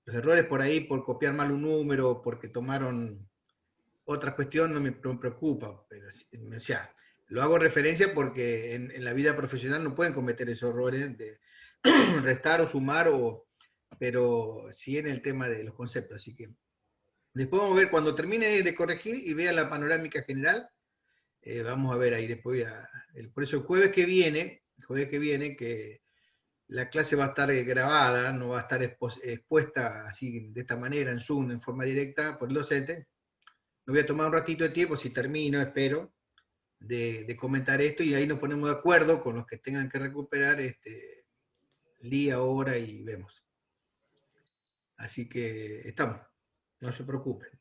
Los errores por ahí, por copiar mal un número, porque tomaron otra cuestión, no me preocupa. Pero, o sea, lo hago referencia porque en la vida profesional no pueden cometer esos errores de restar o sumar, pero sí en el tema de los conceptos. Así que después vamos a ver, cuando termine de corregir y vea la panorámica general, vamos a ver ahí después. Por eso el jueves que viene, que la clase va a estar grabada, no va a estar expuesta así de esta manera en Zoom, en forma directa por el docente. Me voy a tomar un ratito de tiempo, si termino, espero, de comentar esto y ahí nos ponemos de acuerdo con los que tengan que recuperar día, hora y vemos. Así que estamos, no se preocupen.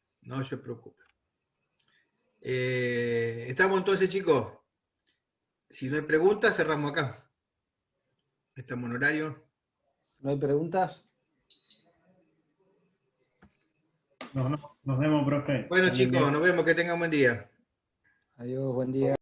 Estamos entonces, chicos. Si no hay preguntas, cerramos acá. Estamos en horario. ¿No hay preguntas? Nos vemos, profe. Bueno, chicos, nos vemos, que tengan buen día. Adiós, buen día.